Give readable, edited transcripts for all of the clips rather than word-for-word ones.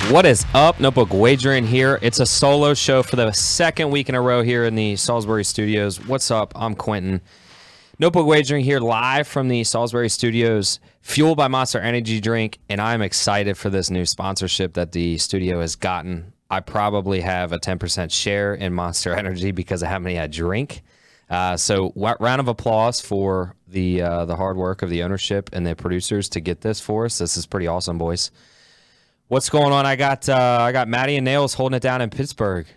What is up? Notebook Wagering here. It's a solo show for the second week in a row here in the Salisbury Studios. What's up? I'm Quentin. Notebook Wagering here live from the Salisbury Studios, fueled by Monster Energy Drink, and I'm excited for this new sponsorship that the studio has gotten. I probably have a 10% share in Monster Energy because of how many I drink. So round of applause for the hard work of the ownership and the producers to get this for us. This is pretty awesome, boys. What's going on? I got Matty and Nails holding it down in Pittsburgh.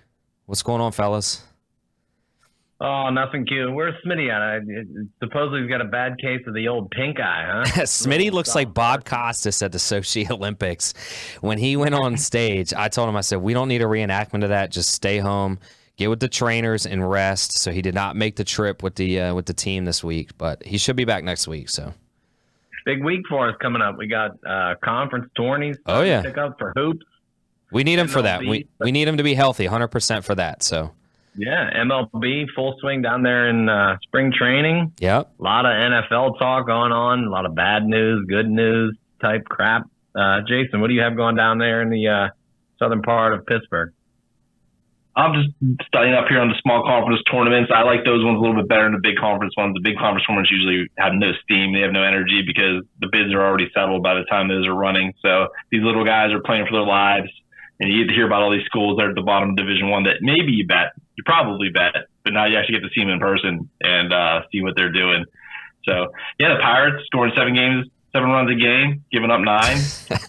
What's going on, fellas? Oh, nothing cute. Where's Smitty at? Supposedly he's got a bad case of the old pink eye, huh? Smitty looks like Bob Costas at the Sochi Olympics. When he went on stage, I told him, I said, we don't need a reenactment of that. Just stay home, get with the trainers, and rest. So he did not make the trip with the team this week, but he should be back next week. So. Big week for us coming up. We got conference tourneys. Oh, yeah. Pick up for hoops. We need him for that. We need him to be healthy, 100% for that. So. Yeah, MLB full swing down there in spring training. Yep. A lot of NFL talk going on. A lot of bad news, good news type crap. Jason, what do you have going down there in the southern part of Pittsburgh? I'm just studying up here on the small conference tournaments. I like those ones a little bit better than the big conference ones. The big conference tournaments usually have no steam. They have no energy because the bids are already settled by the time those are running. So these little guys are playing for their lives. And you get to hear about all these schools that are at the bottom of Division I that maybe you bet. You probably bet. But now you actually get to see them in person and see what they're doing. So, yeah, the Pirates scoring 7 runs a game, giving up 9.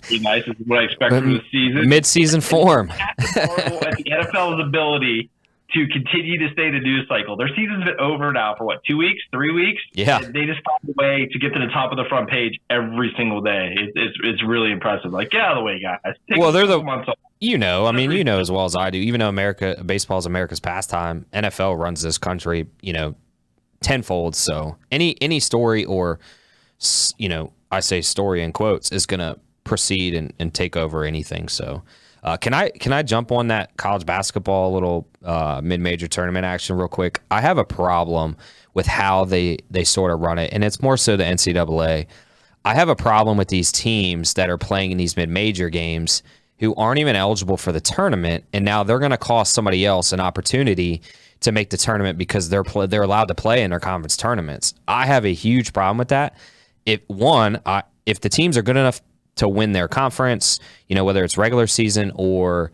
Pretty nice. This is what I expect from the season. Mid-season form. At the NFL's ability to continue to stay in the news cycle. Their season's been over now for, 2 weeks, 3 weeks? Yeah. They just found a way to get to the top of the front page every single day. It's really impressive. Like, get out of the way, guys. Well, they're the months off. You know as well as I do, even though baseball is America's pastime, NFL runs this country, tenfold. So any story or, I say story in quotes, is going to proceed and take over anything. So can I jump on that college basketball little mid-major tournament action real quick? I have a problem with how they sort of run it, and it's more so the NCAA. I have a problem with these teams that are playing in these mid-major games who aren't even eligible for the tournament, and now they're going to cost somebody else an opportunity to make the tournament because they're allowed to play in their conference tournaments. I have a huge problem with that. If the teams are good enough to win their conference, whether it's regular season or,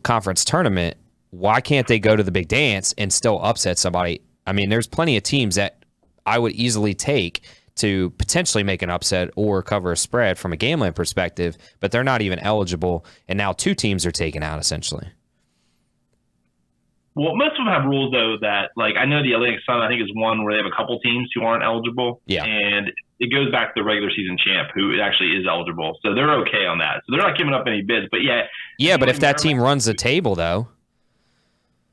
conference tournament, why can't they go to the big dance and still upset somebody? I mean, there's plenty of teams that I would easily take to potentially make an upset or cover a spread from a gambling perspective, but they're not even eligible, and now 2 teams are taken out, essentially. Well, most of them have rules, though, that, I know the Atlantic Sun, I think, is one where they have a couple teams who aren't eligible. Yeah. And it goes back to the regular season champ, who actually is eligible. So they're okay on that. So they're not giving up any bids. But, yeah. Yeah, but if that team runs the table, though.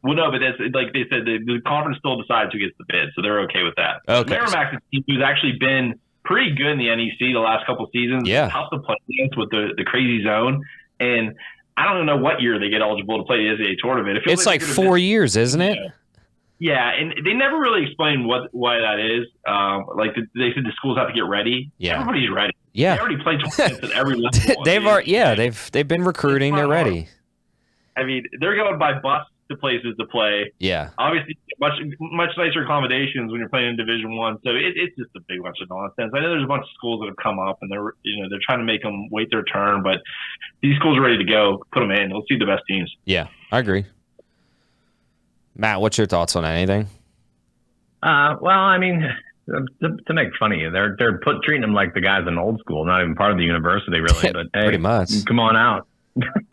Well, no, but that's like they said, the conference still decides who gets the bid, so they're okay with that. Okay. Merrimack's a team who's actually been pretty good in the NEC the last couple of seasons. Yeah. Tough to play against with the crazy zone. And I don't know what year they get eligible to play the NCAA tournament. It's like 4 years, isn't it? Yeah, and they never really explained why that is. They said the schools have to get ready. Yeah. Everybody's ready. Yeah. They already played tournaments at every level. They've been recruiting. They're ready. I mean, they're going by bus to places to play. Yeah. Obviously, much nicer accommodations when you're playing in Division I. So it's just a big bunch of nonsense. I know there's a bunch of schools that have come up and they're trying to make them wait their turn, but these schools are ready to go. Put them in. Let's see the best teams. Yeah, I agree. Matt, what's your thoughts on anything? Well, I mean, to make fun of you, they're treating them like the guys in old school, not even part of the university, really. But hey, pretty much. Come on out.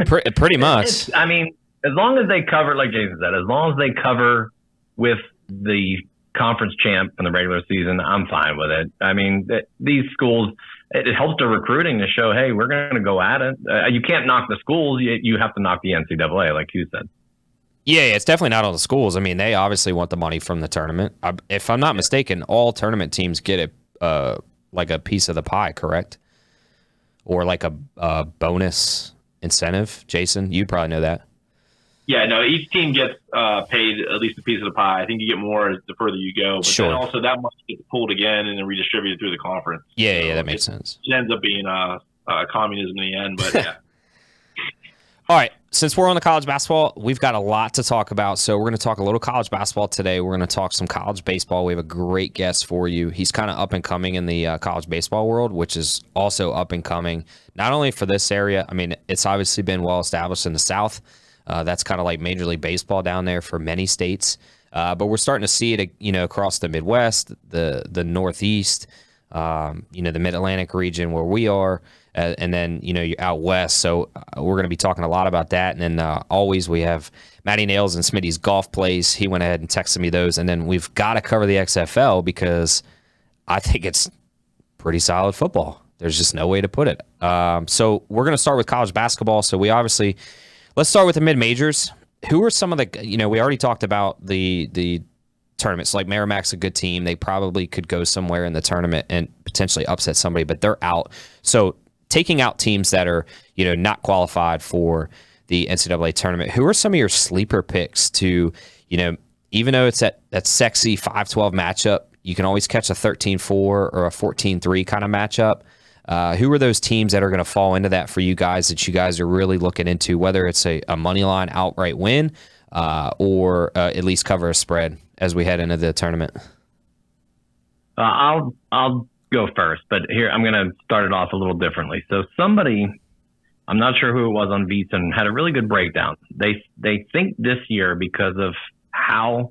Pretty much. I mean, as long as they cover, like Jason said, as long as they cover with the conference champ in the regular season, I'm fine with it. I mean, these schools, it helps their recruiting to show, hey, we're going to go at it. You can't knock the schools. You have to knock the NCAA, like you said. Yeah, it's definitely not on the schools. I mean, they obviously want the money from the tournament. If I'm not mistaken, all tournament teams get a piece of the pie, correct? Or like a bonus incentive. Jason, you probably know that. Yeah, no, each team gets paid at least a piece of the pie. I think you get more the further you go. But sure. Then also that money gets pulled again and then redistributed through the conference. Yeah, that makes sense. It ends up being communism in the end, but yeah. All right. Since we're on the college basketball, we've got a lot to talk about. So we're going to talk a little college basketball today. We're going to talk some college baseball. We have a great guest for you. He's kind of up and coming in the college baseball world, which is also up and coming, not only for this area. I mean, it's obviously been well established in the South. That's kind of like Major League Baseball down there for many states. But we're starting to see it, across the Midwest, the Northeast, the Mid-Atlantic region where we are. And then, you're out west. So we're going to be talking a lot about that. And then always we have Matty Nails and Smitty's golf plays. He went ahead and texted me those. And then we've got to cover the XFL because I think it's pretty solid football. There's just no way to put it. So we're going to start with college basketball. So let's start with the mid-majors. Who are some of the, we already talked about the tournaments. Like Merrimack's a good team. They probably could go somewhere in the tournament and potentially upset somebody, but they're out. So taking out teams that are, not qualified for the NCAA tournament, who are some of your sleeper picks to, even though it's that sexy 5-12 matchup, you can always catch a 13-4 or a 14-3 kind of matchup. Who are those teams that are going to fall into that for you guys that you guys are really looking into, whether it's a money line outright win or at least cover a spread as we head into the tournament? I'll go first, but here I'm going to start it off a little differently. So somebody, I'm not sure who it was on VSiN, had a really good breakdown. They think this year, because of how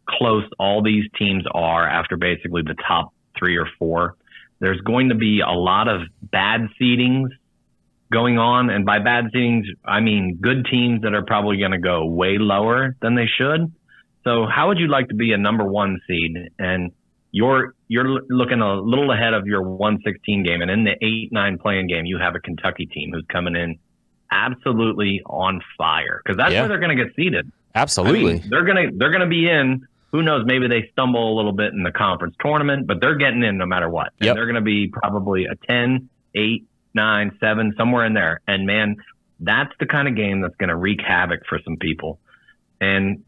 close all these teams are after basically the top 3 or 4, there's going to be a lot of bad seedings going on. And by bad seedings, I mean good teams that are probably going to go way lower than they should. So how would you like to be a number 1 seed? And you're looking a little ahead of your 116 game, and in the 8-9 playing game, you have a Kentucky team who's coming in absolutely on fire because that's where they're going to get seeded. Absolutely, I mean, they're gonna be in. Who knows? Maybe they stumble a little bit in the conference tournament, but they're getting in no matter what. And they're going to be probably a 10, 8, 9, 7, somewhere in there. And man, that's the kind of game that's going to wreak havoc for some people. And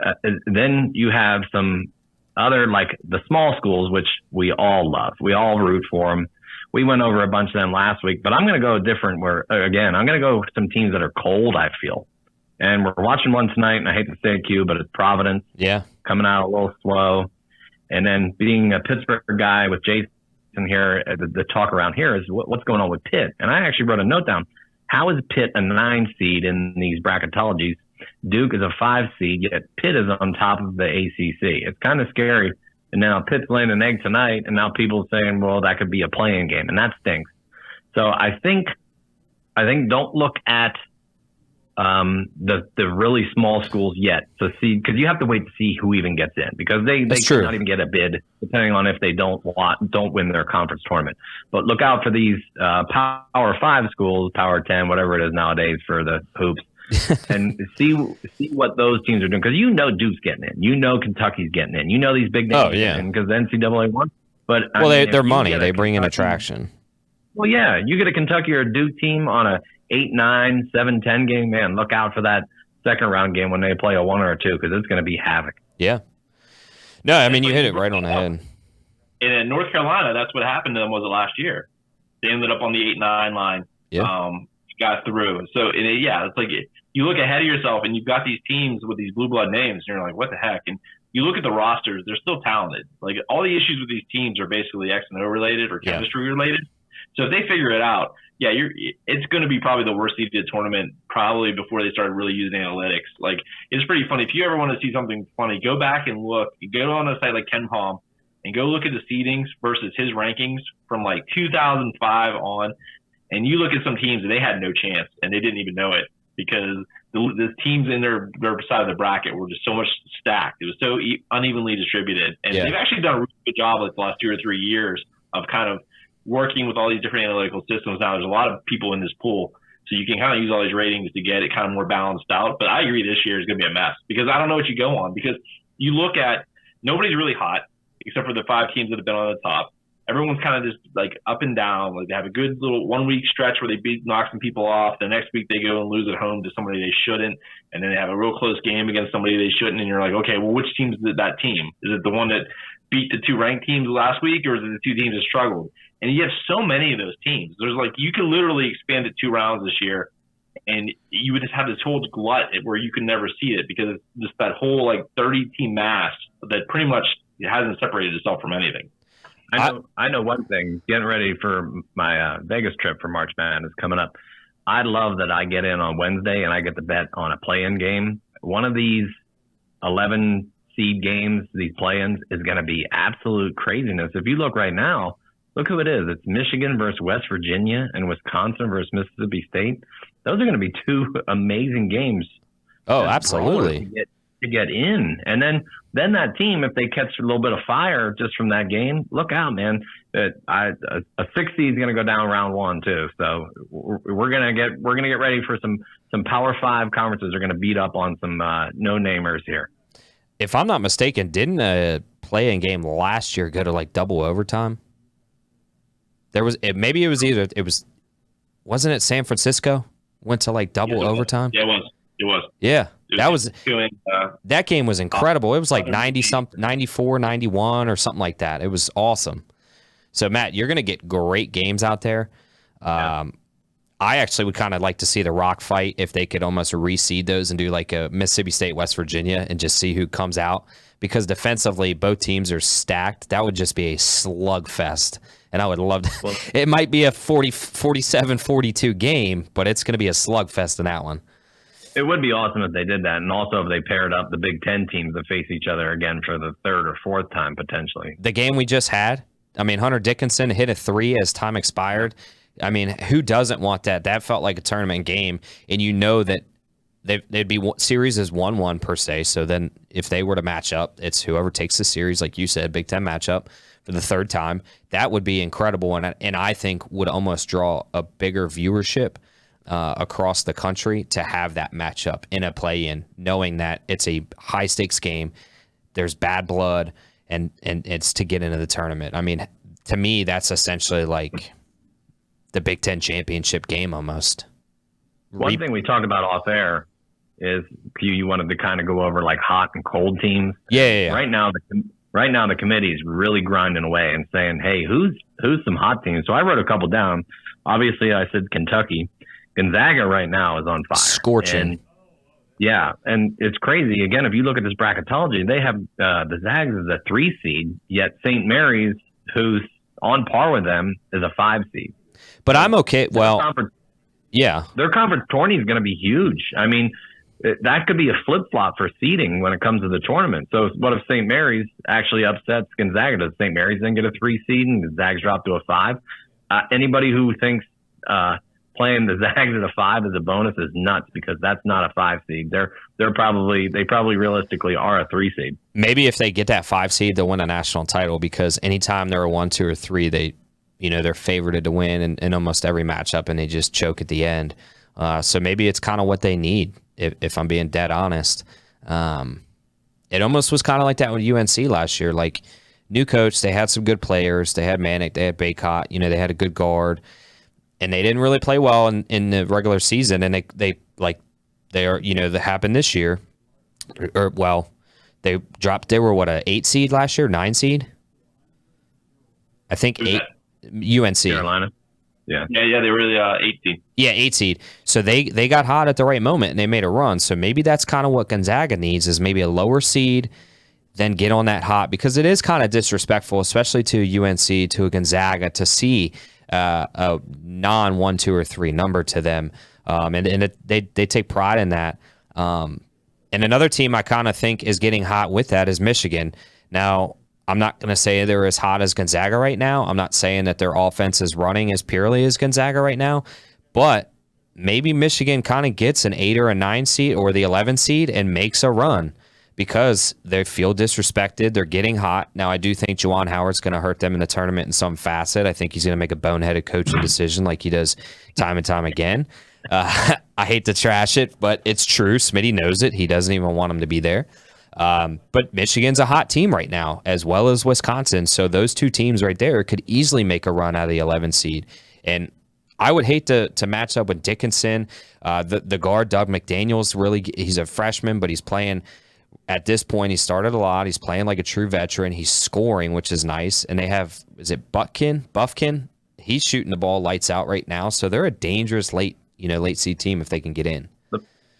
then you have some other, like the small schools, which we all love. We all root for them. We went over a bunch of them last week, but I'm going to go different where, again, I'm going to go with some teams that are cold, I feel. And we're watching one tonight, and I hate to say it, Q, but it's Providence. Yeah. Coming out a little slow. And then being a Pittsburgh guy with Jason here, the talk around here is what's going on with Pitt. And I actually wrote a note down. How is Pitt a 9 seed in these bracketologies? Duke is a 5 seed, yet Pitt is on top of the ACC. It's kind of scary. And now Pitt's laying an egg tonight, and now people are saying, well, that could be a playing game, and that stinks. So I think don't look at the really small schools yet to see, because you have to wait to see who even gets in, because they could not even get a bid depending on if they don't win their conference tournament. But look out for these Power 5 schools, Power 10, whatever it is nowadays for the hoops. And see what those teams are doing, because Duke's getting in, Kentucky's getting in, these big names. Oh yeah, because the NCAA won. But they're money. They bring in attraction. Well, yeah, you get a Kentucky or a Duke team on a 8-9, 7-10 game. Man, look out for that second round game when they play a 1 or a 2, because it's going to be havoc. Yeah. No, I mean you hit it right on the head. In North Carolina, that's what happened to them. Was it last year? They ended up on the 8-9 line. Yeah. Got through. So it's like you look ahead of yourself and you've got these teams with these blue blood names and you're like, what the heck? And you look at the rosters, they're still talented. Like all the issues with these teams are basically X and O related or chemistry related. So if they figure it out, it's going to be probably the worst seeded tournament probably before they started really using analytics. Like it's pretty funny. If you ever want to see something funny, go back and look. Go on a site like Ken Palm and go look at the seedings versus his rankings from like 2005 on. And you look at some teams and they had no chance and they didn't even know it, because the teams in their side of the bracket were just so much stacked. It was so unevenly distributed. And they've actually done a really good job like the last 2 or 3 years of kind of working with all these different analytical systems. Now there's a lot of people in this pool, so you can kind of use all these ratings to get it kind of more balanced out. But I agree this year is going to be a mess, because I don't know what you go on, because you look at nobody's really hot except for the 5 teams that have been on the top. Everyone's kind of just like up and down. Like they have a good little 1 week stretch where they knock some people off. The next week they go and lose at home to somebody they shouldn't. And then they have a real close game against somebody they shouldn't. And you're like, okay, well, which team is that team? Is it the one that beat the 2 ranked teams last week, or is it the 2 teams that struggled? And you have so many of those teams. There's like, you can literally expand it 2 rounds this year and you would just have this whole glut where you could never see it because it's just that whole like 30-team mass that pretty much hasn't separated itself from anything. I know one thing. Getting ready for my Vegas trip for March Madness coming up. I love that I get in on Wednesday and I get to bet on a play-in game. One of these 11 seed games, these play-ins, is going to be absolute craziness. If you look right now, look who it is. It's Michigan versus West Virginia and Wisconsin versus Mississippi State. Those are going to be two amazing games. Oh, absolutely. To get in. And then that team, if they catch a little bit of fire just from that game, look out, man. A 6 seed is going to go down round 1 too. So we're going to get ready for some Power 5 conferences are going to beat up on some no-namers here. If I'm not mistaken, didn't a play-in game last year go to like double overtime? Wasn't it San Francisco went to like double overtime? Yeah, it was. Yeah. That game was incredible. It was like 94, 91 or something like that. It was awesome. So Matt, you're going to get great games out there. I actually would kind of like to see the rock fight if they could almost reseed those and do like a Mississippi State, West Virginia and just see who comes out, because defensively both teams are stacked. That would just be a slugfest. And I would love to. Well, it might be a 47-42 game, but it's going to be a slugfest in that one. It would be awesome if they did that, and also if they paired up the Big Ten teams that face each other again for the third or fourth time potentially. The game we just had, I mean, Hunter Dickinson hit a 3 as time expired. I mean, who doesn't want that? That felt like a tournament game, and you know that they'd be series is 1-1 per se. So then if they were to match up, it's whoever takes the series, like you said, Big Ten matchup for the third time. That would be incredible, and I think would almost draw a bigger viewership across the country to have that matchup in a play-in, knowing that it's a high-stakes game, there's bad blood, and it's to get into the tournament. I mean, to me, that's essentially like the Big Ten championship game almost. One thing we talked about off air is you wanted to kind of go over like hot and cold teams. Yeah. Right now, the committee is really grinding away and saying, hey, who's some hot teams? So I wrote a couple down. Obviously, I said Kentucky. Gonzaga right now is on fire. Scorching. And it's crazy. Again, if you look at this bracketology, they have the Zags as a 3 seed, yet St. Mary's, who's on par with them, is a 5 seed. But I'm okay. Well, their conference tourney is going to be huge. I mean, that could be a flip-flop for seeding when it comes to the tournament. So what if St. Mary's actually upsets Gonzaga? Does St. Mary's then get a 3 seed and the Zags drop to a 5? Anybody who thinks playing the Zags at a 5 as a bonus is nuts, because that's not a 5 seed. They probably realistically are a 3 seed. Maybe if they get that 5 seed, they'll win a national title, because anytime they're a 1, 2, or 3, they're favored to win in almost every matchup, and they just choke at the end. So maybe it's kind of what they need, if I'm being dead honest. It almost was kind of like that with UNC last year. Like, new coach, they had some good players. They had Manick, they had Baycott, they had a good guard. And they didn't really play well in the regular season, and that happened this year. They dropped. They were an 8 seed last year, 9 seed. I think 8. UNC. Carolina. Yeah. Yeah. They were 8 seed. Yeah, 8 seed. So they got hot at the right moment and they made a run. So maybe that's kind of what Gonzaga needs, is maybe a lower seed, then get on that hot, because it is kind of disrespectful, especially to UNC, to a Gonzaga, to see a non 1, 2, or 3 number to them, they take pride in that. And another team I kind of think is getting hot with that is Michigan. Now, I'm not going to say they're as hot as Gonzaga right now. I'm not saying that their offense is running as purely as Gonzaga right now, but maybe Michigan kind of gets an 8 or a 9 seed or the 11 seed and makes a run, because they feel disrespected. They're getting hot. Now, I do think Juwan Howard's going to hurt them in the tournament in some facet. I think he's going to make a boneheaded coaching decision like he does time and time again. I hate to trash it, but it's true. Smitty knows it. He doesn't even want him to be there. But Michigan's a hot team right now, as well as Wisconsin. So those two teams right there could easily make a run out of the 11 seed. And I would hate to match up with Dickinson. The guard, Doug McDaniels, he's a freshman, but he's playing. At this point, he started a lot. He's playing like a true veteran. He's scoring, which is nice. And they have, is it Buffkin? He's shooting the ball lights out right now. So they're a dangerous late, late seed team if they can get in.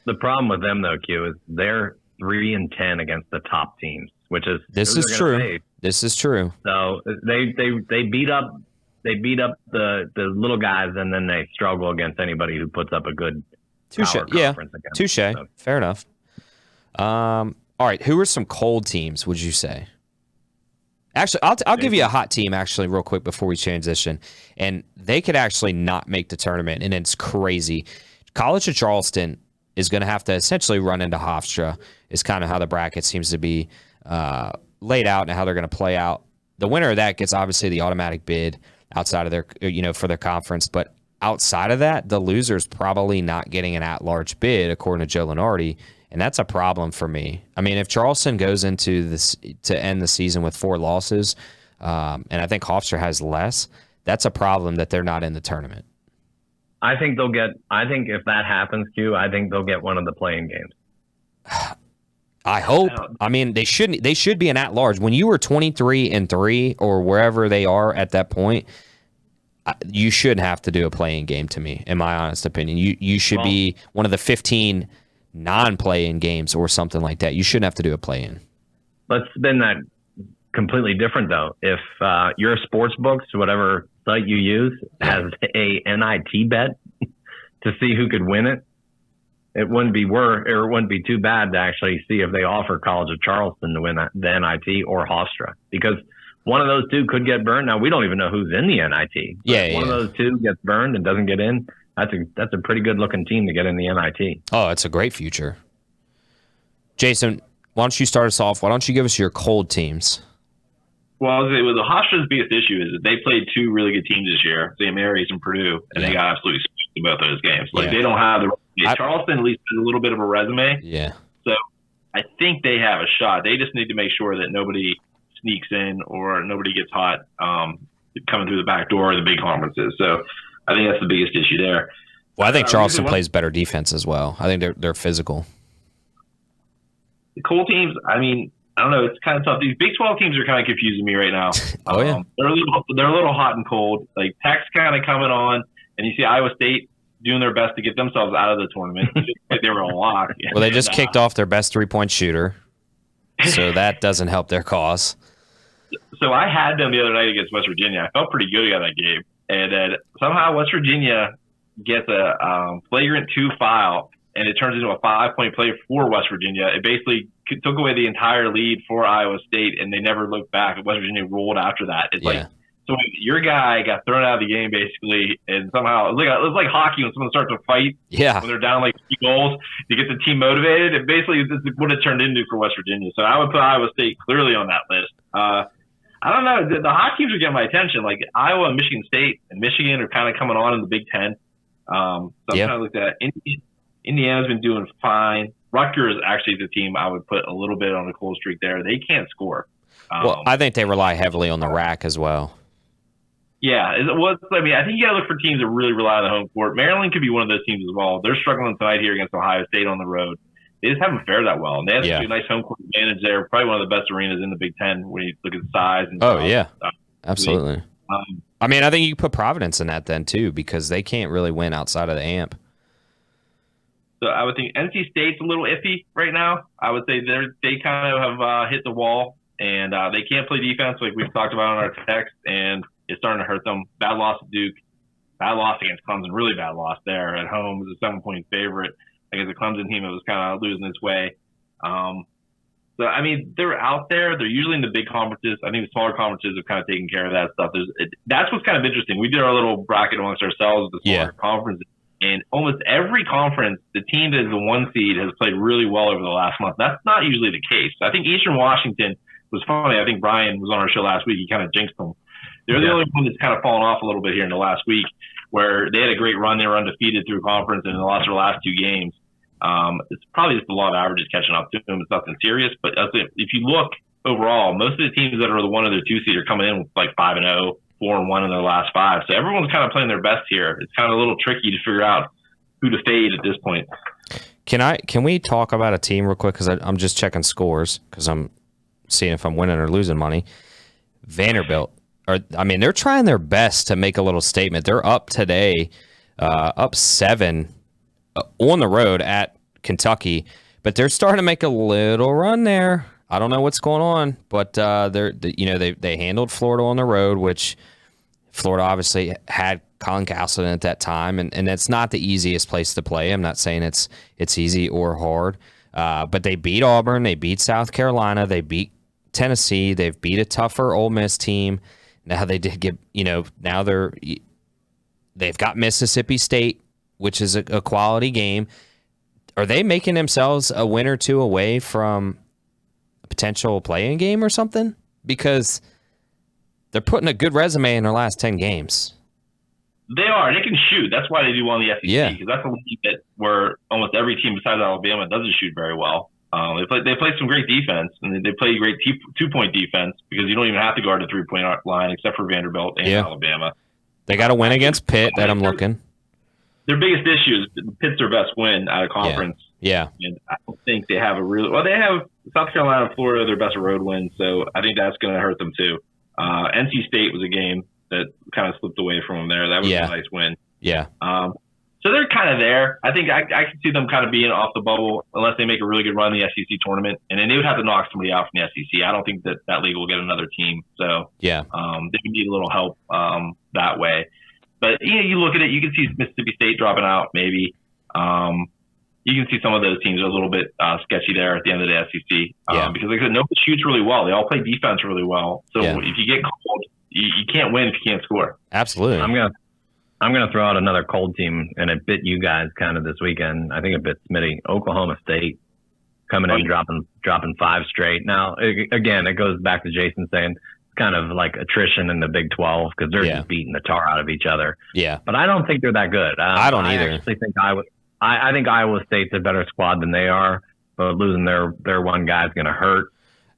The problem with them though, Q, is they're 3-10 against the top teams, which is this is true. This is true. So they beat up the little guys, and then they struggle against anybody who puts up a good power conference against. Touche. So. Fair enough. All right, who are some cold teams, would you say? Actually, I'll give you a hot team, actually, real quick before we transition. And they could actually not make the tournament, and it's crazy. College of Charleston is going to have to essentially run into Hofstra, is kind of how the bracket seems to be laid out and how they're going to play out. The winner of that gets, obviously, the automatic bid outside of their, for their conference. But outside of that, the loser's probably not getting an at-large bid, according to Joe Lenardi. And that's a problem for me. I mean, if Charleston goes into this to end the season with 4 losses, and I think Hofstra has less, that's a problem that they're not in the tournament. I think if that happens, Q, I think they'll get one of the playing games. I hope. I mean, they should be an at-large. When you were 23-3 or wherever they are at that point, you shouldn't have to do a playing game, to me, in my honest opinion. You should be one of the 15 non-play-in games or something like that. You shouldn't have to do a play-in. Let's spin that completely different, though. If your sports books, whatever site you use, has a NIT bet to see who could win it, it wouldn't be too bad to actually see if they offer College of Charleston to win the NIT or Hofstra, because one of those two could get burned. Now, we don't even know who's in the NIT. One of those two gets burned and doesn't get in. That's a pretty good looking team to get in the NIT. Oh, it's a great future. Jason, why don't you start us off? Why don't you give us your cold teams? Well, the Hofstra's biggest issue is that they played 2 really good teams this year, St. Mary's and Purdue, and they got absolutely smashed in both those games. They don't have Charleston at least has a little bit of a resume. Yeah. So I think they have a shot. They just need to make sure that nobody sneaks in or nobody gets hot coming through the back door of the big conferences. So I think that's the biggest issue there. Well, I think Charleston plays better defense as well. I think they're physical. The cold teams, I mean, I don't know. It's kind of tough. These Big 12 teams are kind of confusing me right now. Yeah. They're a little hot and cold. Like Tech's kind of coming on, and you see Iowa State doing their best to get themselves out of the tournament. Like they were a lock. Well, they just kicked off their best 3-point shooter, so that doesn't help their cause. So I had them the other night against West Virginia. I felt pretty good about that game. And then somehow West Virginia gets a flagrant 2 foul, and it turns into a 5-point play for West Virginia. It basically took away the entire lead for Iowa State, and they never looked back. West Virginia rolled after that. It's like, so your guy got thrown out of the game basically, and somehow it was like hockey when someone starts a fight. Yeah. When they're down like 3 goals, to get the team motivated. And basically, this is what it turned into for West Virginia. So I would put Iowa State clearly on that list. I don't know. The hot teams are getting my attention. Like Iowa and Michigan State and Michigan are kind of coming on in the Big Ten. So I'm kind of looked at. Indiana's been doing fine. Rutgers actually is a team I would put a little bit on a cold streak there. They can't score. Well, I think they rely heavily on the rack as well. Yeah. I think you got to look for teams that really rely on the home court. Maryland could be one of those teams as well. They're struggling tonight here against Ohio State on the road. They just haven't fared that well. And they have a nice home court advantage there. Probably one of the best arenas in the Big Ten when you look at the size. And absolutely. I mean, I think you put Providence in that then too, because they can't really win outside of the AMP. So I would think NC State's a little iffy right now. I would say they kind of have hit the wall, and they can't play defense like we've talked about in our text, and it's starting to hurt them. Bad loss to Duke, bad loss against Clemson, really bad loss there at home. It was a 7-point favorite against the Clemson team. It was kind of losing its way. So, I mean, they're out there. They're usually in the big conferences. I think the smaller conferences have kind of taken care of that stuff. That's what's kind of interesting. We did our little bracket amongst ourselves with the smaller conferences. And almost every conference, the team that is the 1 seed has played really well over the last month. That's not usually the case. I think Eastern Washington was funny. I think Brian was on our show last week. He kind of jinxed them. They're the only one that's kind of fallen off a little bit here in the last week, where they had a great run. They were undefeated through conference and they lost their last 2 games. It's probably just the law of averages catching up to them. It's nothing serious. But if you look overall, most of the teams that are the 1 or the 2 seed are coming in with like 5-0. 4-1 in their last 5. So everyone's kind of playing their best here. It's kind of a little tricky to figure out who to fade at this point. Can we talk about a team real quick? Because I'm just checking scores because I'm seeing if I'm winning or losing money. Vanderbilt. They're trying their best to make a little statement. They're up today, up 7 on the road at Kentucky, but they're starting to make a little run there. I don't know what's going on, but they handled Florida on the road, which Florida obviously had Colin Castleton at that time, and it's not the easiest place to play. I'm not saying it's easy or hard, but they beat Auburn, they beat South Carolina, they beat Tennessee, they've beat a tougher Ole Miss team. Now they did get, now they've got Mississippi State, which is a quality game. Are they making themselves a win or two away from a potential play-in game or something? Because they're putting a good resume in their last 10 games. They are. They can shoot. That's why they do well in the SEC. Yeah. Because that's a league that where almost every team besides Alabama doesn't shoot very well. They play some great defense, and they play great 2-point defense because you don't even have to guard the 3-point line except for Vanderbilt and Alabama. They got a win against Pitt that I'm looking. Their biggest issue is Pitt's their best win out of conference. Yeah. And I don't think they have they have South Carolina and Florida, their best road wins, so I think that's going to hurt them too. NC State was a game that kind of slipped away from them there. That was a nice win. Yeah. So they're kind of there. I think I can see them kind of being off the bubble unless they make a really good run in the SEC tournament. And then they would have to knock somebody out from the SEC. I don't think that league will get another team. So they would need a little help that way. But you look at it, you can see Mississippi State dropping out maybe. You can see some of those teams are a little bit sketchy there at the end of the SEC because like I said, nobody shoots really well. They all play defense really well. So if you get cold, you can't win if you can't score. Absolutely. I'm gonna throw out another cold team, and it bit you guys kind of this weekend. I think it bit Smitty. Oklahoma State coming in dropping 5 straight. Now again, it goes back to Jason saying it's kind of like attrition in the Big 12 because they're just beating the tar out of each other. Yeah, but I don't think they're that good. I don't either. I actually think I think Iowa State's a better squad than they are, but losing their one guy is going to hurt.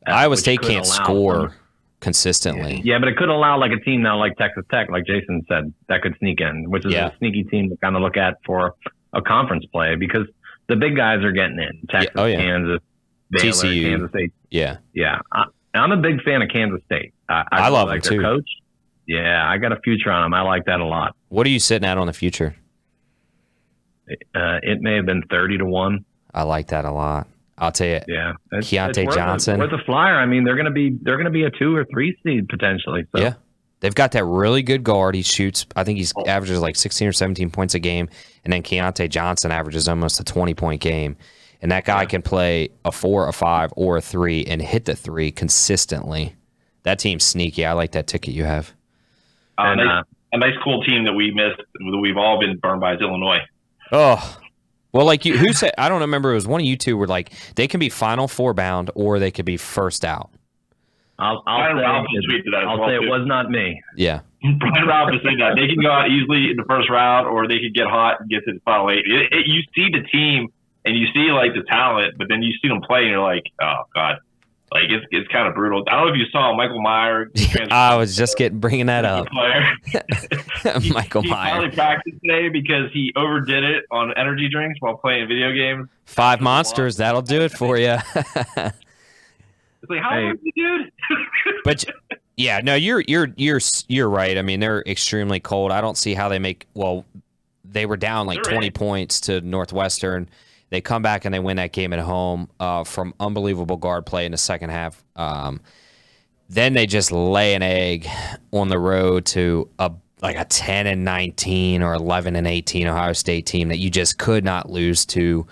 Iowa State can't score consistently. Yeah, but it could allow like a team now like Texas Tech, like Jason said, that could sneak in, which is a sneaky team to kind of look at for a conference play because the big guys are getting in. Texas, Kansas, Baylor, TCU. Kansas State. Yeah. I'm a big fan of Kansas State. I love like them their too. coach. Yeah, I got a future on them. I like that a lot. What are you sitting at on the future? It may have been 30-1. I like that a lot. I'll tell you. Yeah, Keontae Johnson. With a flyer, I mean, they're going to be a 2 or 3 seed potentially. So. Yeah, they've got that really good guard. He shoots. I think he's averages like 16 or 17 points a game, and then Keontae Johnson averages almost a 20-point game. And that guy can play a 4, a 5, or a 3 and hit the 3 consistently. That team's sneaky. I like that ticket you have. A nice cool team that we missed, that we've all been burned by is Illinois. Oh. Well, like who said? I don't remember. It was one of you two were like they can be Final Four bound or they could be first out. I'll say it was not me. Yeah, Brian Ralph has said that they can go out easily in the first round, or they could get hot and get to the final 8. You see the team and you see like the talent, but then you see them play and you're like, oh god, like it's kind of brutal. I don't know if you saw Michael Meyer. I was just bringing that up. Michael he Meyer. He finally practiced today because he overdid it on energy drinks while playing video games. 5 monsters, that'll do it for you. It's like, how old is the dude? But yeah, no, you're right. I mean, they're extremely cold. I don't see how they make. Well, they were down like 20 points to Northwestern. They come back and they win that game at home from unbelievable guard play in the second half. Then they just lay an egg on the road to a 10-19 or 11-18 Ohio State team that you just could not lose to.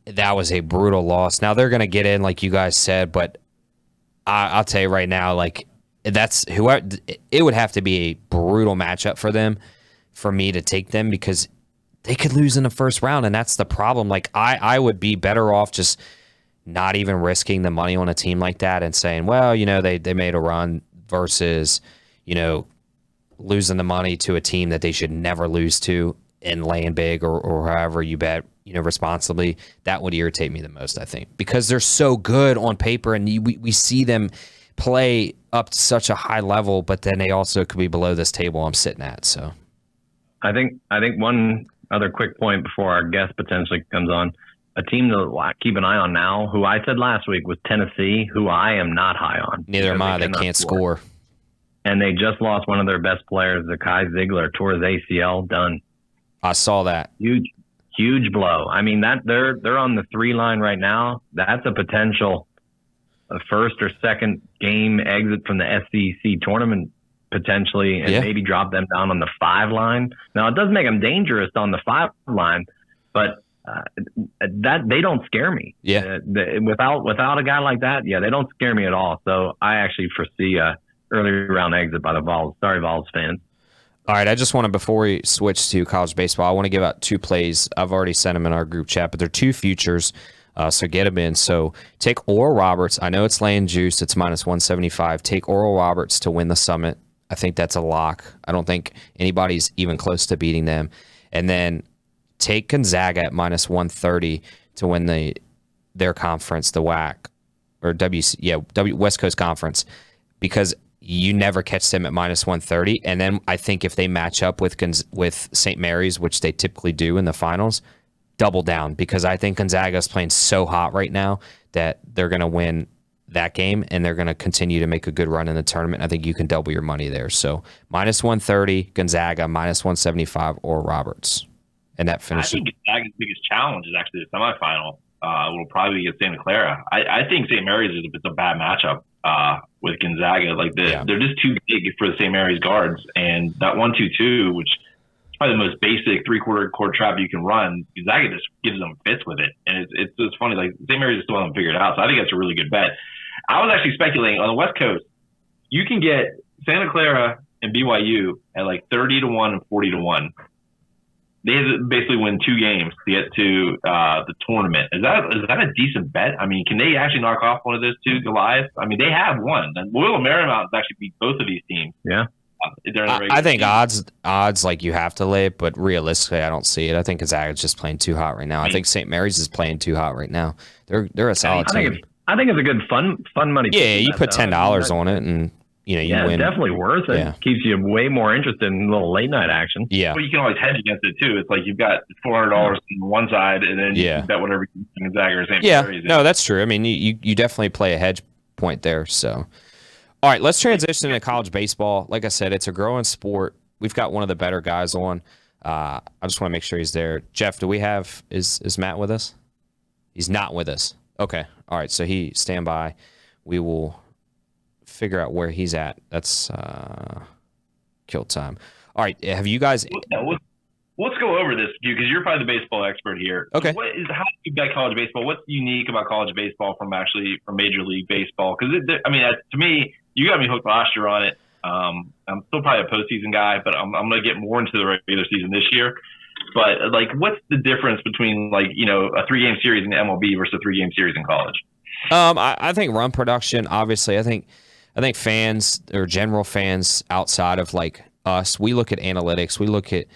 That was a brutal loss. Now they're going to get in, like you guys said, but I'll tell you right now, like that's whoever. It would have to be a brutal matchup for them, for me to take them because they could lose in the first round, and that's the problem. Like I would be better off just not even risking the money on a team like that and saying, well, they made a run versus, losing the money to a team that they should never lose to and laying big or however you bet, responsibly. That would irritate me the most, I think, because they're so good on paper and we see them play up to such a high level, but then they also could be below this table I'm sitting at. So I think one other quick point before our guest potentially comes on, a team to keep an eye on now, who I said last week was Tennessee, who I am not high on. Neither am I. They can't score. And they just lost one of their best players, Zakai Ziegler, tore his ACL, done. I saw that. Huge huge blow. I mean, that they're on the 3 line right now. That's a potential first or second game exit from the SEC tournament potentially, and maybe drop them down on the 5 line. Now, it does make them dangerous on the 5 line, but that they don't scare me. Without a guy like that, they don't scare me at all. So I actually foresee a early round exit by the Vols. Sorry, Vols fans. All right, I just want to, before we switch to college baseball, I want to give out 2 plays. I've already sent them in our group chat, but they're 2 futures, so get them in. So take Oral Roberts. I know it's laying juice. It's -175. Take Oral Roberts to win the Summit. I think that's a lock. I don't think anybody's even close to beating them. And then take Gonzaga at -130 to win their conference, the WAC, or West Coast Conference, because you never catch them at -130. And then I think if they match up with St. Mary's, which they typically do in the finals, double down, because I think Gonzaga is playing so hot right now that they're going to win that game and they're going to continue to make a good run in the tournament. I think you can double your money there. So -130 Gonzaga, -175 or Roberts. And that finishes. I think Gonzaga's biggest challenge is actually the semifinal. Will probably be against Santa Clara. I think St. Mary's is a bad matchup with Gonzaga. Like they're just too big for the St. Mary's guards, and that 1-2-2, which is probably the most basic 3/4 court trap you can run, Gonzaga just gives them fits with it, and it's just funny. Like St. Mary's still haven't figured it out, so I think that's a really good bet. I was actually speculating on the West Coast. You can get Santa Clara and BYU at like 30-1 and 40-1. They basically win 2 games to get to the tournament. Is that a decent bet? I mean, can they actually knock off one of those 2 Goliaths? I mean, they have won. And Loyola Marymount has actually beat both of these teams. Yeah. I think odds like you have to lay it, but realistically, I don't see it. I think Gonzaga's just playing too hot right now. I think St. Mary's is playing too hot right now. They're a solid team. I think it's a good fun money. Yeah, you put $10 on it and you win. It's definitely worth it. Yeah. Keeps you way more interested in a little late night action. Yeah. But you can always hedge against it too. It's like you've got $400 on one side, and then you can bet whatever you can Gonzaga or St. Mary's. No, that's true. I mean, you definitely play a hedge point there. So, all right, let's transition to college baseball. Like I said, it's a growing sport. We've got one of the better guys on. I just want to make sure he's there. Jeff, do we have is Matt with us? He's not with us. Okay. All right. So stand by. We will figure out where he's at. That's kill time. All right. Have you guys? Let's go over this, because you're probably the baseball expert here. Okay. How do you bet college baseball? What's unique about college baseball from Major League Baseball? Because to me, you got me hooked last year on it. I'm still probably a postseason guy, but I'm going to get more into the regular season this year. But like, what's the difference between a 3-game series in the MLB versus a 3-game series in college? I think run production. Obviously, I think fans or general fans outside of like us, we look at analytics. We look at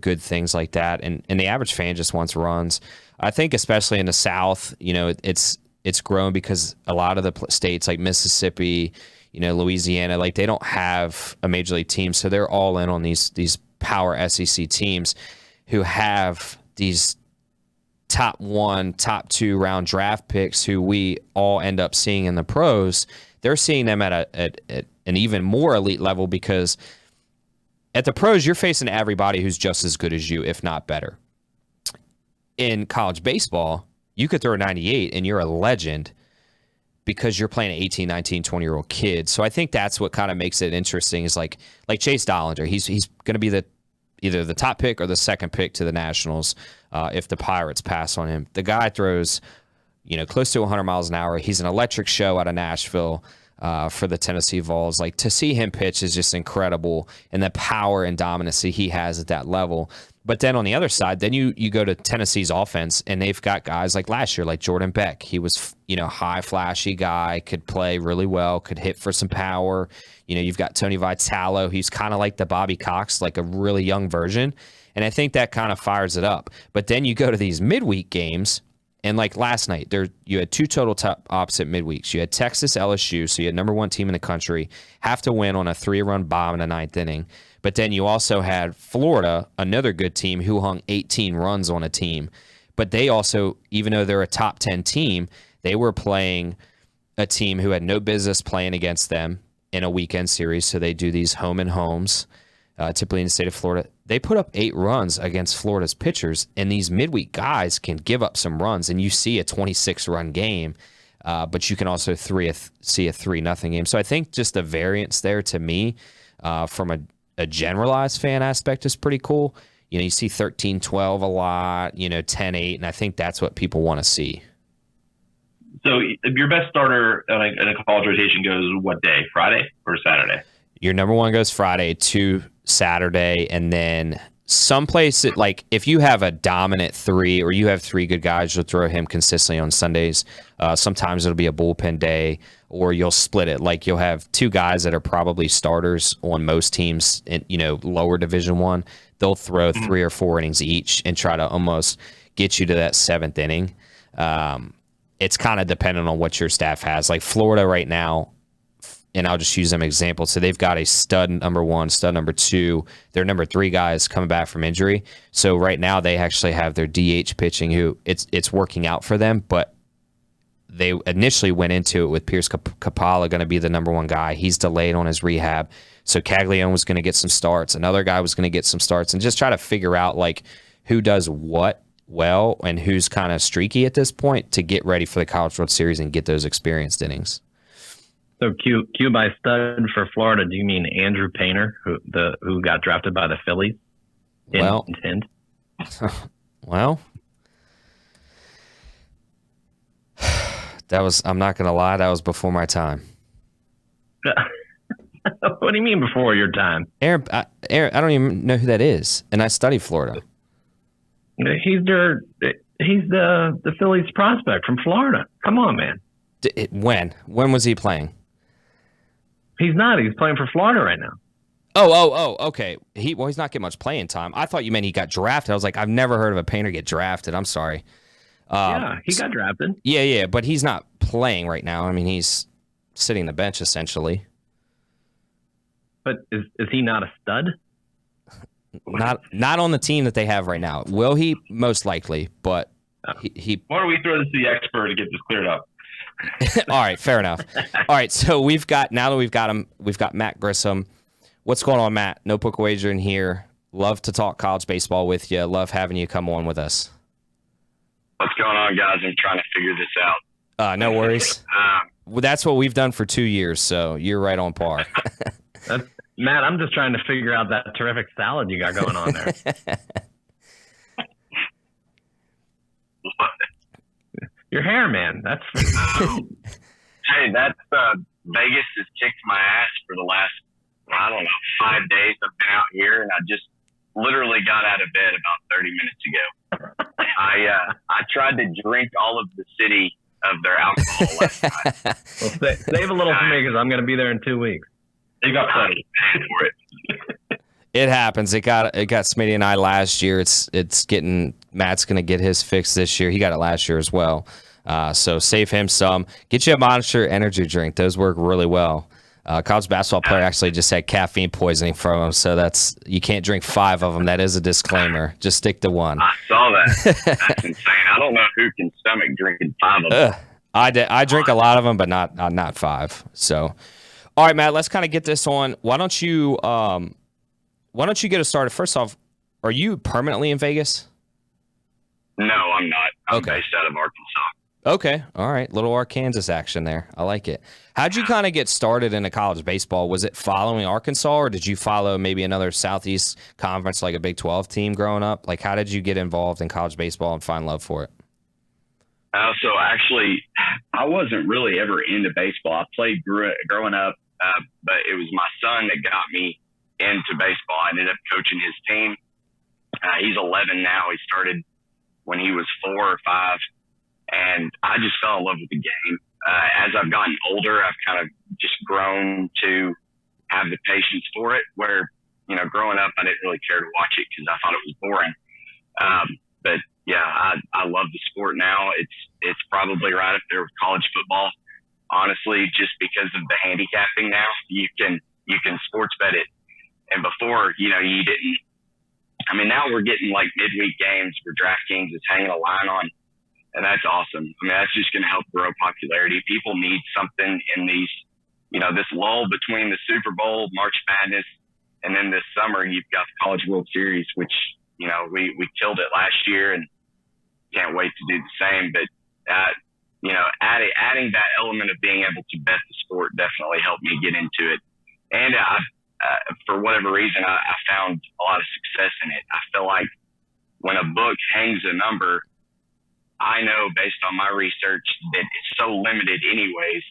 good things like that, and the average fan just wants runs. I think especially in the South, it's grown because a lot of the states like Mississippi, Louisiana, like they don't have a major league team, so they're all in on these power SEC teams who have these top 1, top 2 round draft picks who we all end up seeing in the pros. They're seeing them at an even more elite level, because at the pros, you're facing everybody who's just as good as you, if not better. In college baseball, you could throw a 98 and you're a legend because you're playing an 18, 19, 20-year-old kid. So I think that's what kind of makes it interesting is like Chase Dollinger. He's going to be either the top pick or the second pick to the Nationals if the Pirates pass on him. The guy throws, close to 100 miles an hour. He's an electric show out of Nashville for the Tennessee Vols. Like, to see him pitch is just incredible, and the power and dominancy he has at that level. But then on the other side, then you go to Tennessee's offense, and they've got guys like last year, like Jordan Beck. He was, high, flashy guy, could play really well, could hit for some power. You've got Tony Vitalo. He's kind of like the Bobby Cox, like a really young version. And I think that kind of fires it up. But then you go to these midweek games, and like last night, you had 2 total top opposite midweeks. You had Texas, LSU, so you had number 1 team in the country, have to win on a 3-run bomb in the 9th inning. But then you also had Florida, another good team, who hung 18 runs on a team. But they also, even though they're a top 10 team, they were playing a team who had no business playing against them in a weekend series. So they do these home and homes. typically in the state of Florida. They put up 8 runs against Florida's pitchers, and these midweek guys can give up some runs, and you see a 26-run game, but you can also see a 3-0 game. So I think just the variance there to me from a generalized fan aspect is pretty cool. You know, you see 13-12 a lot, 10-8, and I think that's what people want to see. So your best starter in a college rotation goes what day? Friday or Saturday? Your number one goes Friday to Saturday, and then someplace like if you have a dominant 3 or you have 3 good guys, you'll throw him consistently on Sundays. Sometimes it'll be a bullpen day, or you'll split it. Like you'll have 2 guys that are probably starters on most teams in lower Division I. They'll throw 3 or 4 innings each and try to almost get you to that 7th inning. It's kind of dependent on what your staff has. Like Florida right now, and I'll just use them as an example. So they've got a stud number 1, stud number 2. Their number 3 guys coming back from injury. So right now they actually have their DH pitching, who it's working out for them. But they initially went into it with Pierce Capala going to be the number 1 guy. He's delayed on his rehab. So Caglione was going to get some starts. Another guy was going to get some starts, and just try to figure out like who does what well and who's kind of streaky at this point to get ready for the College World Series and get those experienced innings. So Q by stud for Florida, do you mean Andrew Painter, who got drafted by the Phillies? Well, I'm not going to lie, that was before my time. What do you mean before your time? Aaron, I don't even know who that is, and I studied Florida. He's the Phillies prospect from Florida. Come on, man. When was he playing? He's not. He's playing for Florida right now. Oh, okay. He's not getting much playing time. I thought you meant he got drafted. I was like, I've never heard of a Painter get drafted. I'm sorry. Yeah, he got drafted. Yeah, but he's not playing right now. I mean, he's sitting the bench essentially. But is he not a stud? Not on the team that they have right now. Will he? Most likely, but he. Why don't we throw this to the expert to get this cleared up? All right, fair enough. All right, so we've got him. We've got Matt Grissom. What's going on, Matt? Notebook Wagering here. Love to talk college baseball with you. Love having you come on with us. What's going on, guys? I'm trying to figure this out. No worries. Well, that's what we've done for 2 years, so you're right on par. Matt, I'm just trying to figure out that terrific salad you got going on there. Your hair, man. That's hey, that's Vegas has kicked my ass for the last, 5 days I've been out here, and I just literally got out of bed about 30 minutes ago. I tried to drink all of the city of their alcohol last night. Well, save a little for me because I'm going to be there in 2 weeks. You got plenty for it. It happens. It got Smitty and I last year. It's getting Matt's going to get his fix this year. He got it last year as well. So save him some. Get you a Monster energy drink. Those work really well. College basketball player actually just had caffeine poisoning from him, so you can't drink 5 of them. That is a disclaimer. Just stick to 1. I saw that. That's insane. I don't know who can stomach drinking 5 of them. I drink a lot of them, but not 5. So, all right, Matt, let's kind of get this on. Why don't you get us started? First off, are you permanently in Vegas? No, I'm not. I'm okay. Based out of Arkansas. Okay. All right. Little Arkansas action there. I like it. How'd you kind of get started into college baseball? Was it following Arkansas, or did you follow maybe another Southeast Conference like a Big 12 team growing up? Like, how did you get involved in college baseball and find love for it? So actually, I wasn't really ever into baseball. I played growing up, but it was my son that got me into baseball. I ended up coaching his team. He's 11 now. He started when he was 4 or 5. And I just fell in love with the game. As I've gotten older, I've kind of just grown to have the patience for it, where, growing up, I didn't really care to watch it because I thought it was boring. But yeah, I love the sport now. It's probably right up there with college football, honestly, just because of the handicapping now. You can sports bet it. And before, you didn't. I mean, now we're getting like midweek games where DraftKings is hanging a line on. And that's awesome. I mean, that's just going to help grow popularity. People need something in these, this lull between the Super Bowl, March Madness, And then this summer, you've got the College World Series, which, you know, we killed it last year and can't wait to do the same. But, you know, adding that element of being able to bet the sport definitely helped me get into it. And for whatever reason, I found a lot of success in it. I feel like when a book hangs a number, I know based on my research that it's so limited anyways,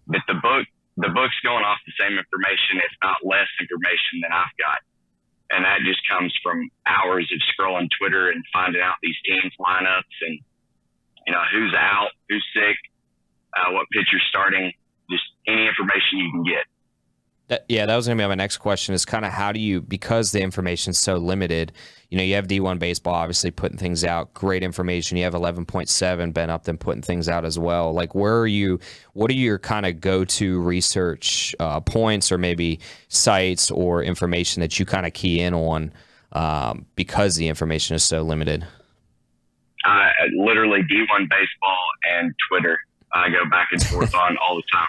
that the book's going off the same information, if not less information than I've got. And that just comes from hours of scrolling Twitter and finding out these teams lineups and, you know, who's out, who's sick, what pitcher's starting, just any information you can get. That was going to be my next question is kind of how do you, because the information is so limited, you know, you have D1 Baseball obviously putting things out, great information. You have 11.7 been up them putting things out as well. Like what are your kind of go-to research points or maybe sites or information that you kind of key in on because the information is so limited? Literally D1 Baseball and Twitter. I go back and forth on all the time.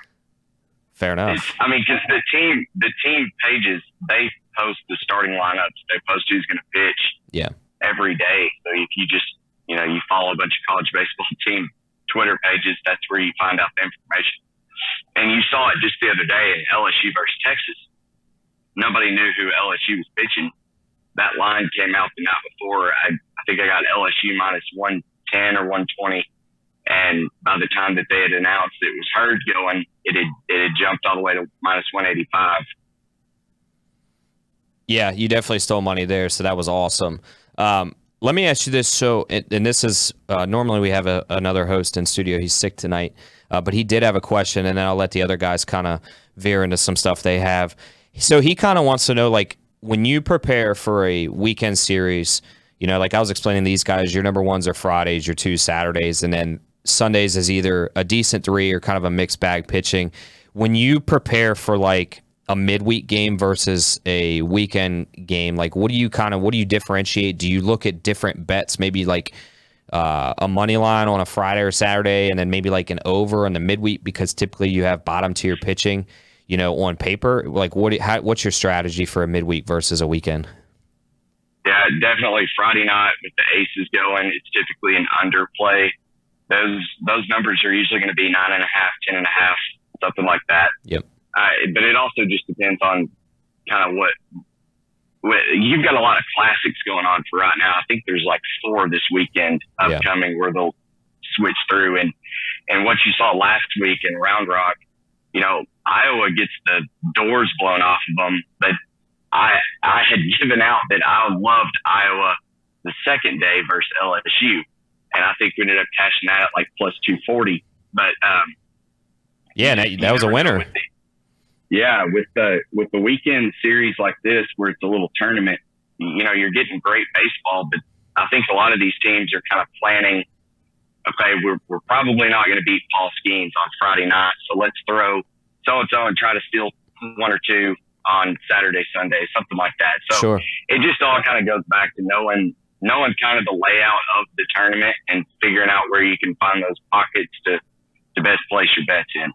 Fair enough. Because the team pages, they post the starting lineups. They post who's going to pitch every day. So if you just, you know, you follow a bunch of college baseball team Twitter pages, that's where you find out the information. And you saw it just the other day in LSU versus Texas. Nobody knew who LSU was pitching. That line came out the night before. I think I got LSU minus 110 or 120. And by the time that they had announced it was Hurd going, it had jumped all the way to minus 185. Yeah, you definitely stole money there, so that was awesome. Let me ask you this. So, and this is normally we have another host in studio. He's sick tonight, but he did have a question, and then I'll let the other guys kind of veer into some stuff they have. So he kind of wants to know, like, when you prepare for a weekend series, you know, like I was explaining these guys, your number ones are Fridays, your two Saturdays, and then Sundays is either a decent 3 or kind of a mixed bag pitching. When you prepare for like a midweek game versus a weekend game, like what do you differentiate? Do you look at different bets, maybe like a money line on a Friday or Saturday, and then maybe like an over on the midweek because typically you have bottom tier pitching, you know, on paper? Like what's your strategy for a midweek versus a weekend? Yeah, definitely Friday night with the aces going, it's typically an underplay. Those numbers are usually going to be 9.5, 10.5, something like that. Yep. But it also just depends on kind of what you've got a lot of classics going on for right now. I think there's like 4 this weekend upcoming where they'll switch through. And what you saw last week in Round Rock, you know, Iowa gets the doors blown off of them, but I had given out that I loved Iowa the second day versus LSU. And I think we ended up cashing that at like plus 240. But that was a winner. With the weekend series like this, where it's a little tournament, you know, you're getting great baseball. But I think a lot of these teams are kind of planning. Okay, we're probably not going to beat Paul Skeens on Friday night, so let's throw so and so and try to steal 1 or 2 on Saturday, Sunday, something like that. So sure. It just all kind of goes back to knowing kind of the layout of the tournament and figuring out where you can find those pockets to best place your bets in.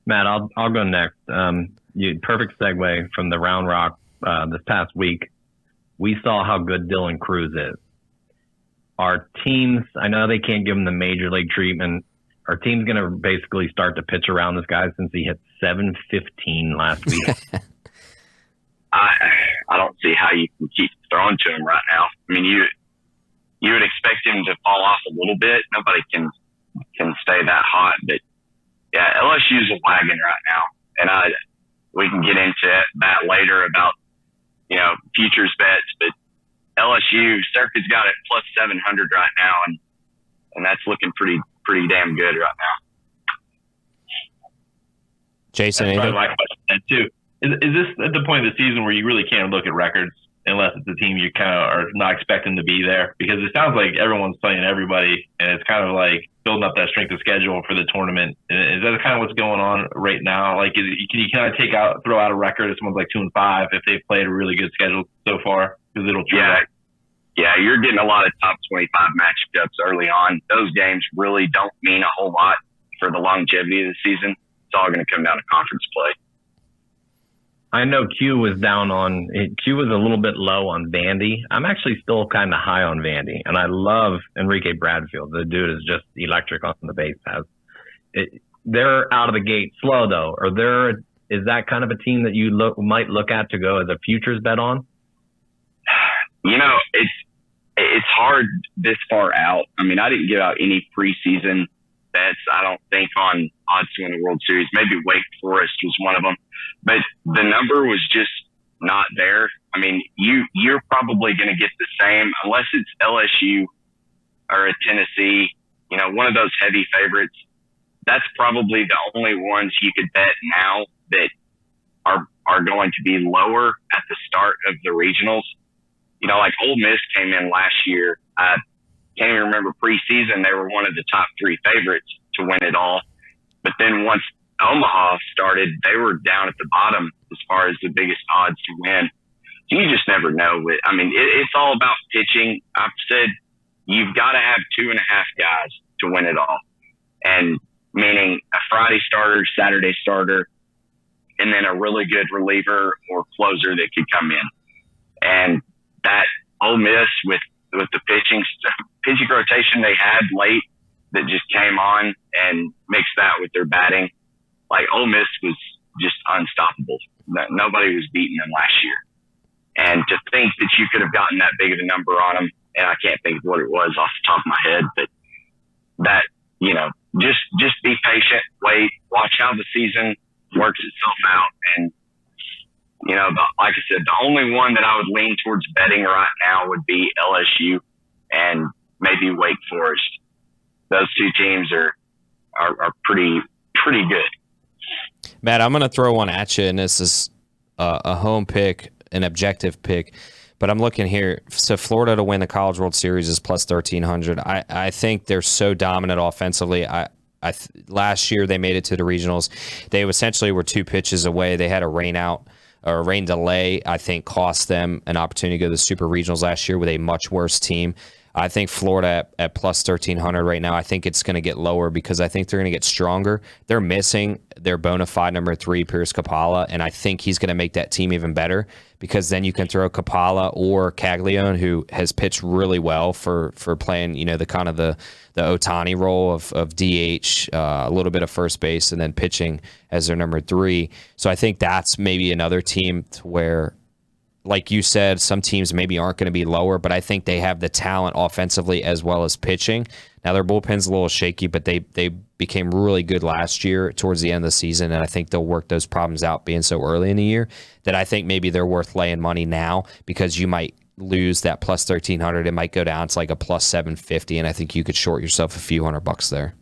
Matt, I'll go next. Perfect segue from the Round Rock this past week. We saw how good Dylan Cruz is. Our teams, I know they can't give him the major league treatment. Our team's going to basically start to pitch around this guy since he hit 715 last week. I don't see how you can keep throwing to him right now. I mean, you would expect him to fall off a little bit. Nobody can stay that hot, but yeah, LSU's a wagon right now, and we can get into that later about, you know, futures bets, but LSU Circuit's got it plus 700 right now, and that's looking pretty damn good right now. Jason, that's probably my question too. Is this at the point of the season where you really can't look at records unless it's a team you kind of are not expecting to be there? Because it sounds like everyone's playing everybody, and it's kind of like building up that strength of schedule for the tournament. Is that kind of what's going on right now? Like, can you kind of throw out a record if someone's like 2-5 if they've played a really good schedule so far? Because it'll true up. Yeah, you're getting a lot of top 25 matchups early on. Those games really don't mean a whole lot for the longevity of the season. It's all going to come down to conference play. I know Q was Q was a little bit low on Vandy. I'm actually still kind of high on Vandy, and I love Enrique Bradfield. The dude is just electric on the base paths. They're out of the gate slow though. Is that kind of a team that you might look at to go as a futures bet on? It's hard this far out. I mean, I didn't give out any preseason bets, I don't think, on odds to win the World Series. Maybe Wake Forest was one of them, but the number was just not there. I mean, you're probably going to get the same unless it's LSU or a Tennessee, one of those heavy favorites. That's probably the only ones you could bet now that are going to be lower at the start of the regionals. Like Ole Miss came in last year. I can't even remember preseason. They were one of the top 3 favorites to win it all. But then once Omaha started, they were down at the bottom as far as the biggest odds to win. So you just never know. It's all about pitching. I've said you've got to have 2.5 guys to win it all. And meaning a Friday starter, Saturday starter, and then a really good reliever or closer that could come in. And that Ole Miss with the pitching rotation they had late that just came on and mixed that with their batting, like Ole Miss was just unstoppable. Nobody was beating them last year. And to think that you could have gotten that big of a number on them, and I can't think of what it was off the top of my head, but that, just be patient, wait, watch how the season works itself out. And, like I said, the only one that I would lean towards betting right now would be LSU and maybe Wake Forest. Those 2 teams are pretty good. Matt, I'm going to throw one at you, and this is a home pick, an objective pick. But I'm looking here. So Florida to win the College World Series is plus 1,300. I think they're so dominant offensively. Last year they made it to the regionals. They essentially were 2 pitches away. They had a rain delay, I think, cost them an opportunity to go to the Super Regionals last year with a much worse team. I think Florida at plus 1,300 right now, I think it's going to get lower because I think they're going to get stronger. They're missing their bona fide number 3, Pierce Capalla, and I think he's going to make that team even better because then you can throw Capalla or Caglione, who has pitched really well for playing, the kind of the Ohtani role of DH, a little bit of first base, and then pitching as their number 3. So I think that's maybe another team to where, like you said, some teams maybe aren't going to be lower, but I think they have the talent offensively as well as pitching. Now, their bullpen's a little shaky, but they became really good last year towards the end of the season, and I think they'll work those problems out being so early in the year that I think maybe they're worth laying money now because you might lose that plus 1,300. It might go down to like a plus 750, and I think you could short yourself a few $100 there.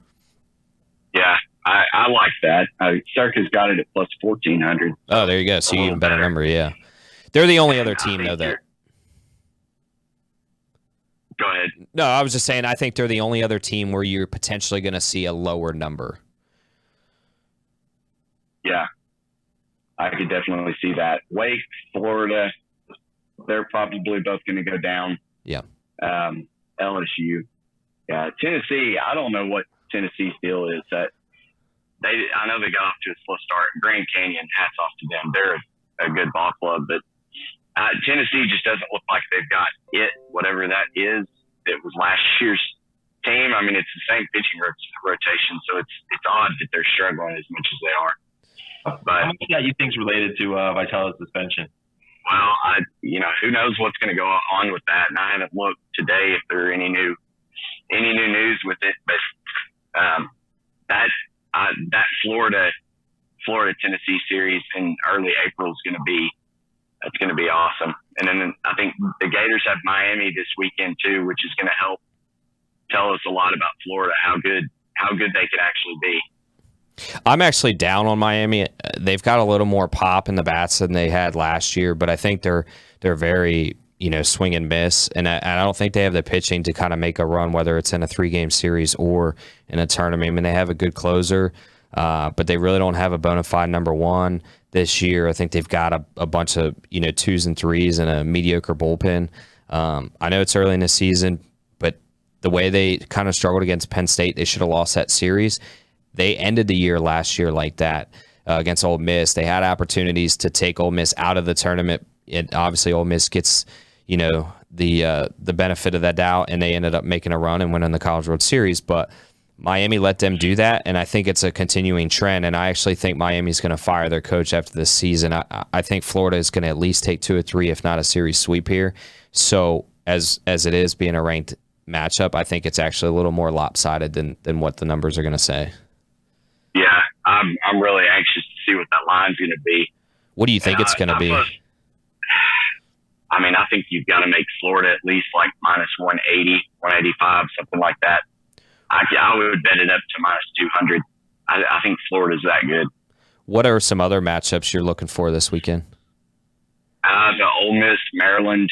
Yeah, I like that. Circa's got it at plus 1,400. Oh, there you go. So you even better number, yeah. They're the only other team, though, that... Go ahead. No, I was just saying I think they're the only other team where you're potentially going to see a lower number. Yeah, I could definitely see that. Wake, Florida, they're probably both going to go down. Yeah. LSU. Yeah, Tennessee, I don't know what Tennessee's deal is. I know they got off to a slow start. Grand Canyon, hats off to them. They're a good ball club, but Tennessee just doesn't look like they've got whatever that is. It was last year's team. I mean, it's the same pitching rotation, so it's odd that they're struggling as much as they are. But how much of that you think is related to Vitello's suspension? Well, who knows what's going to go on with that, and I haven't looked today if there are any new news with it. But that Florida Tennessee series in early April is going to be. That's going to be awesome. And then I think the Gators have Miami this weekend too, which is going to help tell us a lot about Florida, how good they could actually be. I'm actually down on Miami. They've got a little more pop in the bats than they had last year, but I think they're very, swing and miss. And I don't think they have the pitching to kind of make a run, whether it's in a 3-game series or in a tournament. I mean, they have a good closer, but they really don't have a bona fide number 1 this year. I think they've got a bunch of 2s and 3s and a mediocre bullpen. I know it's early in the season, but the way they kind of struggled against Penn State, they should have lost that series. They ended the year last year like that. against Ole Miss. They had opportunities to take Ole Miss out of the tournament. And obviously, Ole Miss gets, the benefit of that doubt, and they ended up making a run and winning the College World Series. But Miami let them do that, and I think it's a continuing trend. And I actually think Miami's going to fire their coach after this season. I think Florida is going to at least take 2 or 3, if not a series sweep here. So as it is being a ranked matchup, I think it's actually a little more lopsided than what the numbers are going to say. Yeah, I'm really anxious to see what that line's going to be. What do you think it's going to be? I think you've got to make Florida at least like minus 180, 185, something like that. I would bet it up to minus 200. I think Florida's that good. What are some other matchups you're looking for this weekend? The Ole Miss Maryland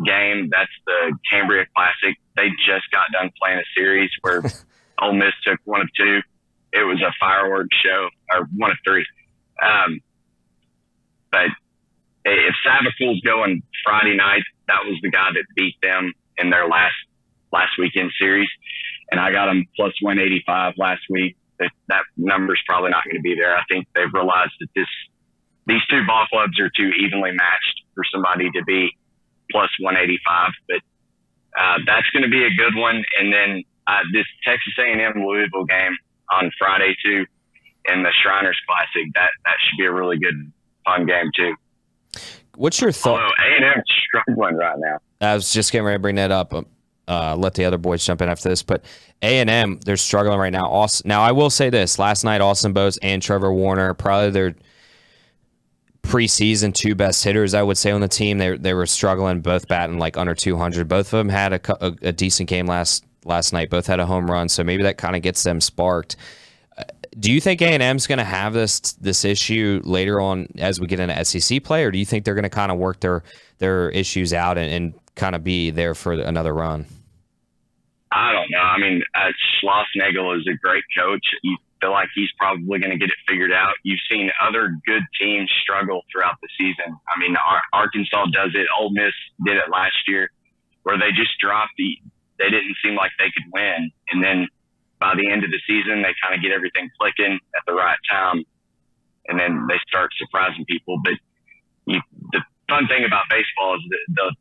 game. That's the Cambria Classic. They just got done playing a series where Ole Miss took 1 of 2. It was a fireworks show, or 1 of 3. But if Savacool's going Friday night, that was the guy that beat them in their last weekend series. And I got them plus 185 last week. That number's probably not going to be there. I think they've realized that these 2 ball clubs are too evenly matched for somebody to be plus 185. But that's going to be a good one. And then this Texas A&M Louisville game on Friday too, in the Shriners Classic, that should be a really good, fun game too. What's your thought? A&M's struggling right now. I was just getting ready to bring that up. Let the other boys jump in after this, but A&M, they're struggling right now. Now, I will say this. Last night, Austin Bose and Trevor Warner, probably their preseason 2 best hitters, I would say, on the team. They were struggling, both batting like under 200. Both of them had a decent game last night. Both had a home run, so maybe that kind of gets them sparked. Do you think A&M's going to have this issue later on as we get into SEC play, or do you think they're going to kind of work their issues out and kind of be there for another run? I don't know. Schlossnagle is a great coach. You feel like he's probably going to get it figured out. You've seen other good teams struggle throughout the season. Arkansas does it. Ole Miss did it last year, where they just dropped they didn't seem like they could win. And then by the end of the season, they kind of get everything clicking at the right time, and then they start surprising people. But the fun thing about baseball is the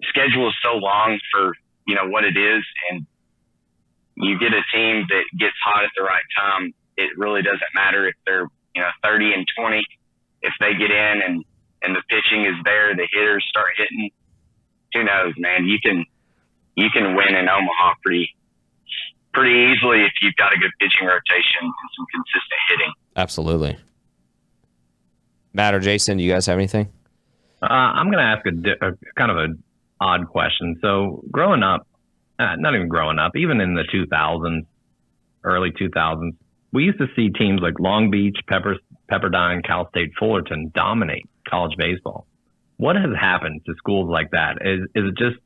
schedule is so long for what it is, and you get a team that gets hot at the right time. It really doesn't matter if they're 30 and 20. If they get in and the pitching is there, the hitters start hitting. Who knows, man? You can win in Omaha pretty easily if you've got a good pitching rotation and some consistent hitting. Absolutely. Matt or Jason, do you guys have anything? I'm going to ask a kind of an odd question. So growing up, not even growing up, even in the 2000s, early 2000s, we used to see teams like Long Beach, Pepperdine, Cal State, Fullerton dominate college baseball. What has happened to schools like that? Is it just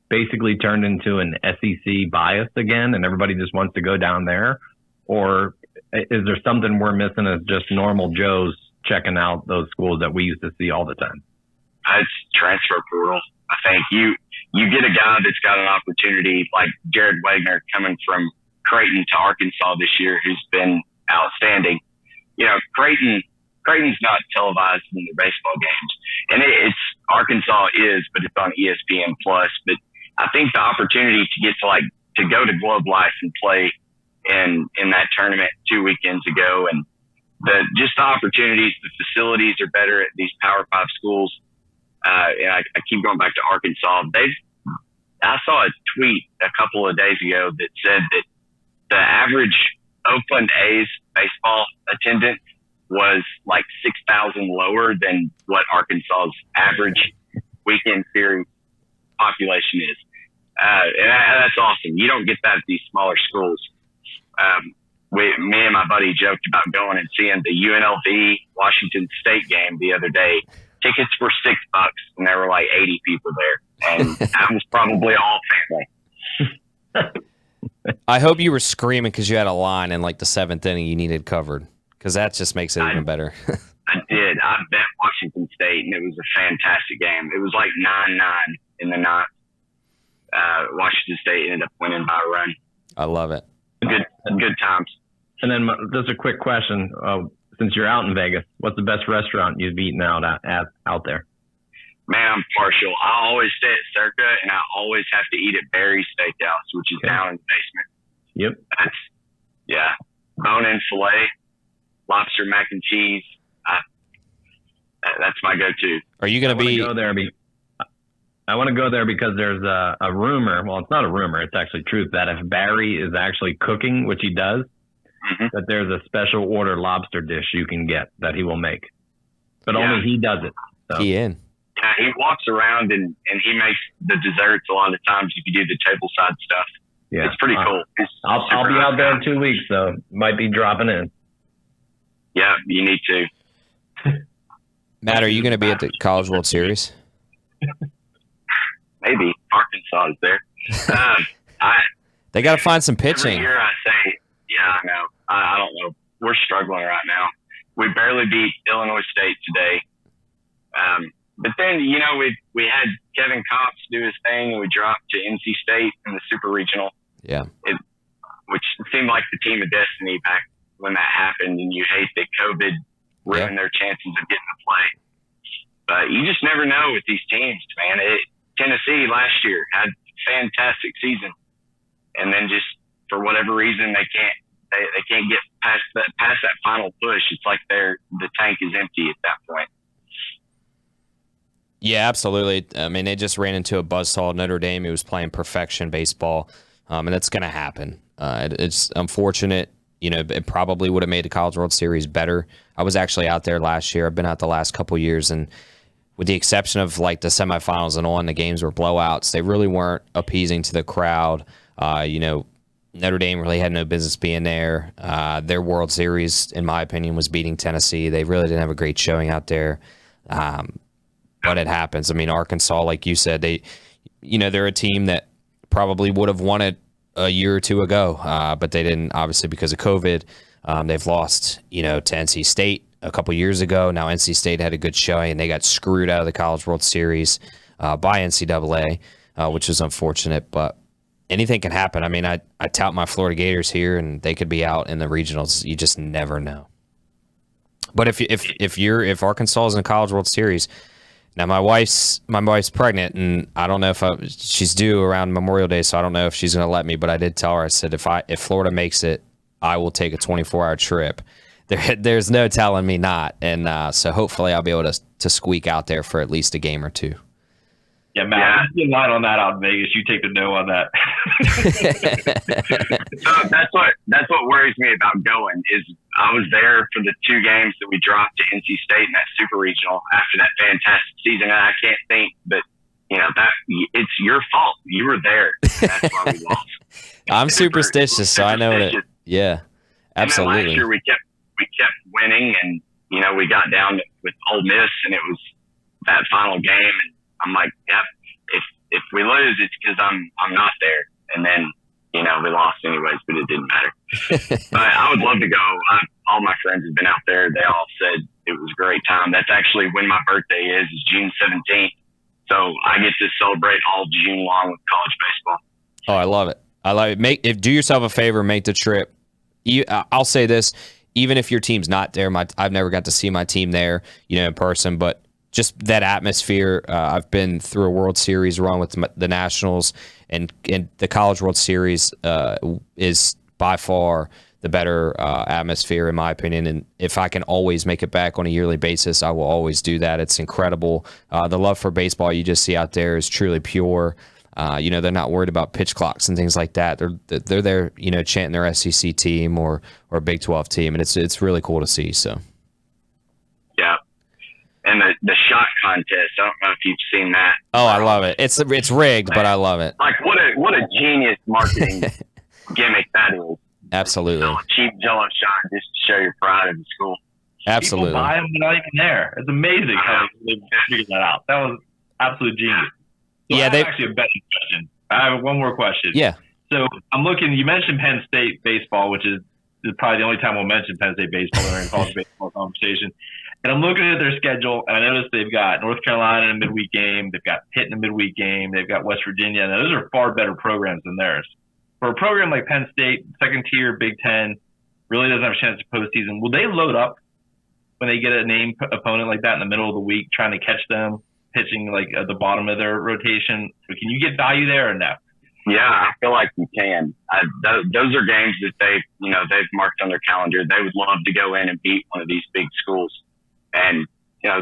basically turned into an SEC bias again, and everybody just wants to go down there? Or is there something we're missing as just normal Joes checking out those schools that we used to see all the time? It's transfer portal. I think you get a guy that's got an opportunity like Jared Wagner coming from Creighton to Arkansas this year, who's been outstanding. Creighton's not televised in the baseball games, and it's Arkansas is, but it's on ESPN Plus. But I think the opportunity to get to go to Globe Life and play in that tournament 2 weekends ago, and the opportunities, the facilities are better at these Power 5 schools. And I keep going back to Arkansas. I saw a tweet a couple of days ago that said that the average Oakland A's baseball attendance was like 6,000 lower than what Arkansas's average weekend series population is. And that's awesome. You don't get that at these smaller schools. Me and my buddy joked about going and seeing the UNLV Washington State game the other day. Tickets were $6 and there were like 80 people there. And that was probably all family. I hope you were screaming because you had a line in like the 7th inning you needed covered, because that just makes it even better. I did. I bet Washington State, and it was a fantastic game. It was like 9-9 in the 9th. Washington State ended up winning by a run. I love it. Good times. And then just a quick question. since you're out in Vegas, what's the best restaurant you've eaten out there? Man, I'm partial. I always stay at Circa, and I always have to eat at Barry's Steakhouse, which is down in the basement. Yep. That's bone-in filet, lobster mac and cheese. That's my go-to. Are you going to be? I want to go there because there's a rumor. Well, it's not a rumor. It's actually truth that if Barry is actually cooking, which he does, that there's a special order lobster dish you can get that he will make. But only he does it. So. He in. Yeah, he walks around and he makes the desserts a lot of times if you do the tableside stuff. Yeah. It's pretty cool. I'll be out there in 2 weeks, so might be dropping in. Yeah, you need to. Matt, are you going to be at the College World Series? Maybe. Arkansas is there. They got to find some pitching. Every year I say, yeah, I know. I don't know. We're struggling right now. We barely beat Illinois State today. But then, we had Kevin Cox do his thing, and we dropped to NC State in the Super Regional. Yeah. Which seemed like the team of destiny back when that happened, and you hate that COVID ruined their chances of getting to play. But you just never know with these teams, man. Tennessee last year had a fantastic season, and then just for whatever reason they can't get past that final push. It's like the tank is empty at that point. Yeah, absolutely. I mean, they just ran into a buzzsaw. Notre Dame, who was playing perfection baseball, and that's going to happen. It's unfortunate. It probably would have made the College World Series better. I was actually out there last year. I've been out the last couple years, and with the exception of like the semifinals and on, the games were blowouts. They really weren't appeasing to the crowd. Notre Dame really had no business being there. Their World Series, in my opinion, was beating Tennessee. They really didn't have a great showing out there. But it happens. I mean, Arkansas, like you said, they're a team that probably would have won it a year or two ago, but they didn't, obviously, because of COVID. They've lost, to NC State a couple years ago. Now NC State had a good showing, and they got screwed out of the College World Series by NCAA, which is unfortunate. But anything can happen. I mean, I tout my Florida Gators here, and they could be out in the regionals. You just never know. But if Arkansas is in the College World Series. Now my wife's pregnant, and I don't know if she's due around Memorial Day, so I don't know if she's going to let me. But I did tell her, I said if Florida makes it, I will take a 24-hour trip. There's no telling me not, and so hopefully I'll be able to squeak out there for at least a game or two. Yeah, Matt, you line on that out in Vegas. You take the no on that. So that's what worries me about going is I was there for the 2 games that we dropped to NC State in that Super Regional after that fantastic season. And I can't think, but that it's your fault. You were there. That's why we lost. I'm superstitious, so I know it. Yeah, absolutely. And then last year we kept winning, and we got down with Ole Miss, and it was that final game. And I'm like, yep. If we lose, it's because I'm not there. And then we lost anyways, but it didn't matter. But I would love to go. All my friends have been out there. They all said it was a great time. That's actually when my birthday is June 17th. So I get to celebrate all June long with college baseball. Oh, I love it. I love it. Do yourself a favor, make the trip. I'll say this, even if your team's not there, I've never got to see my team there, in person, but just that atmosphere. I've been through a World Series run with the Nationals, and the College World Series is by far the better atmosphere, in my opinion. And if I can always make it back on a yearly basis, I will always do that. It's incredible. The love for baseball you just see out there is truly pure. They're not worried about pitch clocks and things like that. They're there, chanting their SEC team or Big 12 team, and it's really cool to see. So, yeah. And the shot contest, I don't know if you've seen that. Oh, I love it. It's rigged, but I love it. Like what a genius marketing gimmick that is. Absolutely. So a cheap Jello shot just to show your pride in the school. Absolutely. People buy them, they're not even there. It's amazing how they figured that out. That was absolute genius. So yeah, actually a betting question. I have one more question. Yeah. So I'm looking. You mentioned Penn State baseball, which is probably the only time we'll mention Penn State baseball during college baseball conversation. And I'm looking at their schedule, and I noticed they've got North Carolina in a midweek game. They've got Pitt in a midweek game. They've got West Virginia. And those are far better programs than theirs. For a program like Penn State, second tier, Big Ten, really doesn't have a chance to postseason. Will they load up when they get a name opponent like that in the middle of the week, trying to catch them pitching like at the bottom of their rotation? Can you get value there or no? Yeah, I feel like you can. Those are games that they've marked on their calendar. They would love to go in and beat one of these big schools. And,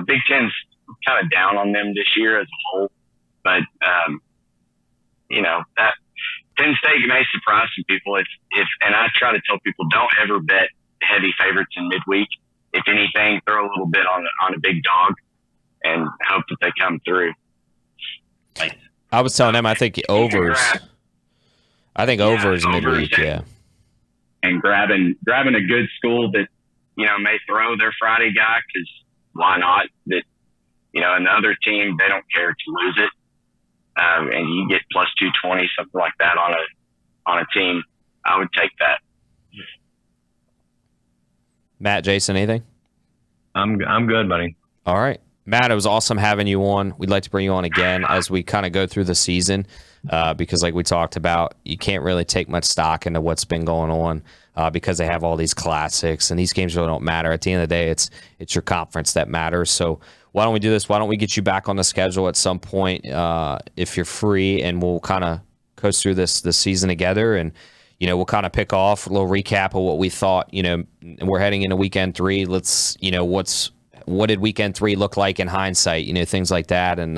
Big Ten's kind of down on them this year as a whole. But, that Penn State may surprise some people. And I try to tell people, don't ever bet heavy favorites in midweek. If anything, throw a little bit on a big dog and hope that they come through. Nice. I was telling them I think overs. I think overs midweek, yeah. And grabbing a good school that may throw their Friday guy, because why not? That and the other team, they don't care to lose it, and you get plus 220, something like that on a team. I would take that. Matt, Jason, anything? I'm good, buddy. All right. Matt, it was awesome having you on. We'd like to bring you on again as we kind of go through the season because like we talked about, you can't really take much stock into what's been going on because they have all these classics, and these games really don't matter. At the end of the day, it's your conference that matters. So why don't we do this? Why don't we get you back on the schedule at some point if you're free, and we'll kind of coast through this season together, and we'll kind of pick off a little recap of what we thought. We're heading into weekend 3. Let's what did weekend 3 look like in hindsight? Things like that, and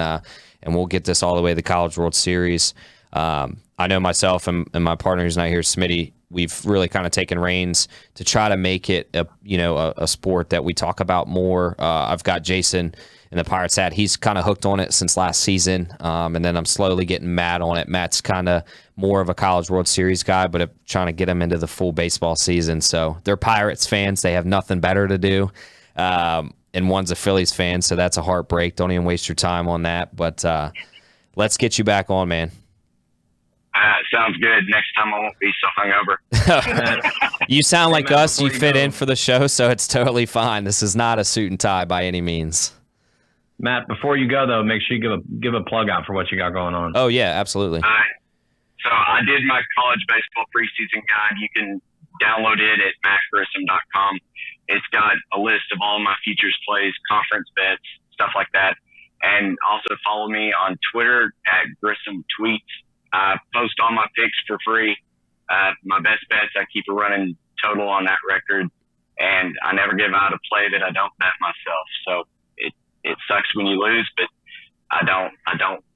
we'll get this all the way to the College World Series. I know myself and my partner who's not here, Smitty, we've really kind of taken reins to try to make it a sport that we talk about more. I've got Jason in the Pirates hat. He's kind of hooked on it since last season, and then I'm slowly getting Matt on it. Matt's kind of more of a College World Series guy, but I'm trying to get him into the full baseball season. So they're Pirates fans. They have nothing better to do. And one's a Phillies fan, so that's a heartbreak. Don't even waste your time on that. But let's get you back on, man. Sounds good. Next time I won't be so hungover. You sound like us. You fit in for the show, so it's totally fine. This is not a suit and tie by any means. Matt, before you go, though, make sure you give a plug out for what you got going on. Oh, yeah, absolutely. All right. So I did my college baseball preseason guide. You can download it at mattgrissom.com. It's got a list of all my futures plays, conference bets, stuff like that. And also follow me on Twitter at Grissom Tweets. I post all my picks for free. My best bets, I keep a running total on that record. And I never give out a play that I don't bet myself. So it sucks when you lose, but I don't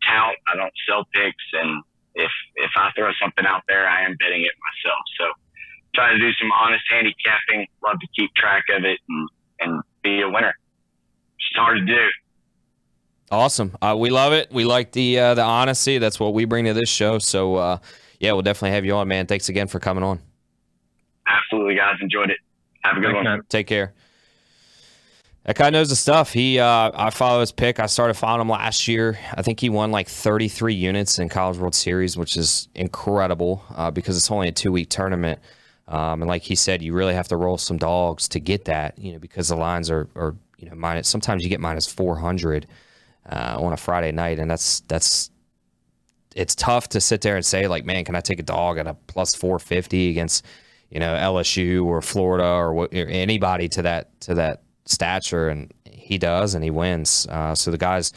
tout, I don't sell picks. And if I throw something out there, I am betting it myself. So try to do some honest handicapping. Love to keep track of it and be a winner. It's hard to do. Awesome. We love it. We like the honesty. That's what we bring to this show. So, yeah, we'll definitely have you on, man. Thanks again for coming on. Absolutely, guys. Enjoyed it. Have a good one. Man. Take care. That guy knows the stuff. I follow his pick. I started following him last year. I think he won like 33 units in College World Series, which is incredible because it's only a 2-week tournament. And like he said, you really have to roll some dogs to get that, because the lines are minus. Sometimes you get minus 400 on a Friday night, and it's tough to sit there and say like, man, can I take a dog at a plus 450 against LSU or Florida or anybody to that stature? And he does, and he wins. So the guy's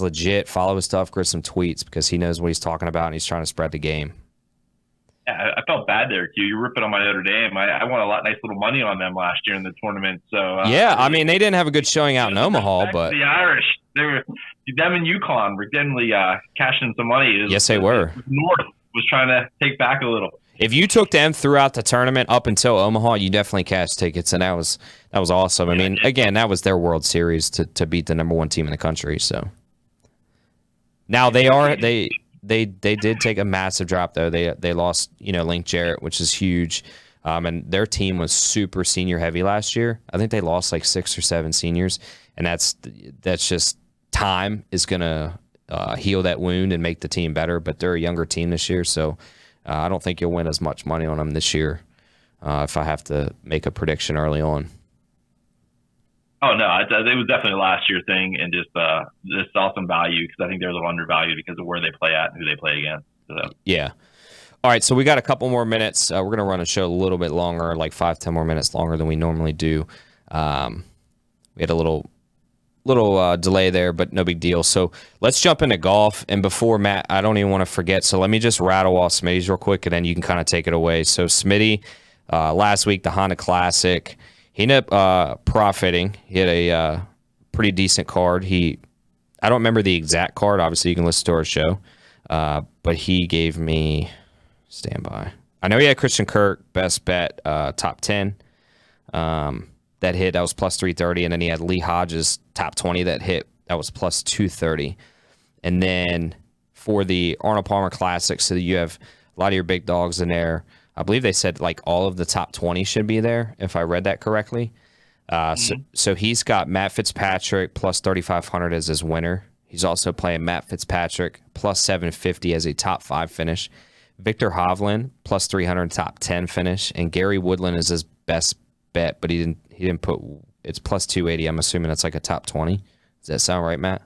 legit. Follow his stuff, Grissom Tweets, because he knows what he's talking about and he's trying to spread the game. I felt bad there, Q. You're ripping on my Notre Dame. I won a nice little money on them last year in the tournament. So yeah, I mean, they didn't have a good showing out in Omaha, but the Irish, them and UConn were definitely cashing some money. Yes, they were. North was trying to take back a little. If you took them throughout the tournament up until Omaha, you definitely cashed tickets, and that was awesome. I mean, again, that was their World Series to beat the number 1 team in the country. So now they did take a massive drop, though. They lost, Link Jarrett, which is huge. And their team was super senior heavy last year. I think they lost like 6 or 7 seniors. And that's just time is going to heal that wound and make the team better. But they're a younger team this year. So I don't think you'll win as much money on them this year if I have to make a prediction early on. Oh, no, it was definitely a last year thing, and just saw some value because I think they're a little undervalued because of where they play at and who they play against. So. Yeah. All right, so we got a couple more minutes. We're going to run a show a little bit longer, like 5-10 more minutes longer than we normally do. We had a little delay there, but no big deal. So let's jump into golf. And before Matt, I don't even want to forget. So let me just rattle off Smitty's real quick, and then you can kind of take it away. So Smitty, last week, the Honda Classic, he ended up profiting. He had a pretty decent card. I don't remember the exact card. Obviously, you can listen to our show. But he gave me standby. I know he had Christian Kirk, best bet, top 10. That hit, that was plus 330. And then he had Lee Hodges, top 20 that hit, that was plus 230. And then for the Arnold Palmer Classic, so you have a lot of your big dogs in there. I believe they said like all of the top 20 should be there, if I read that correctly. So he's got Matt Fitzpatrick plus 3,500 as his winner. He's also playing Matt Fitzpatrick plus 750 as a top 5 finish. Victor Hovland plus 300 top 10 finish, and Gary Woodland is his best bet, but he didn't put, it's plus 280. I'm assuming that's like a top 20. Does that sound right, Matt?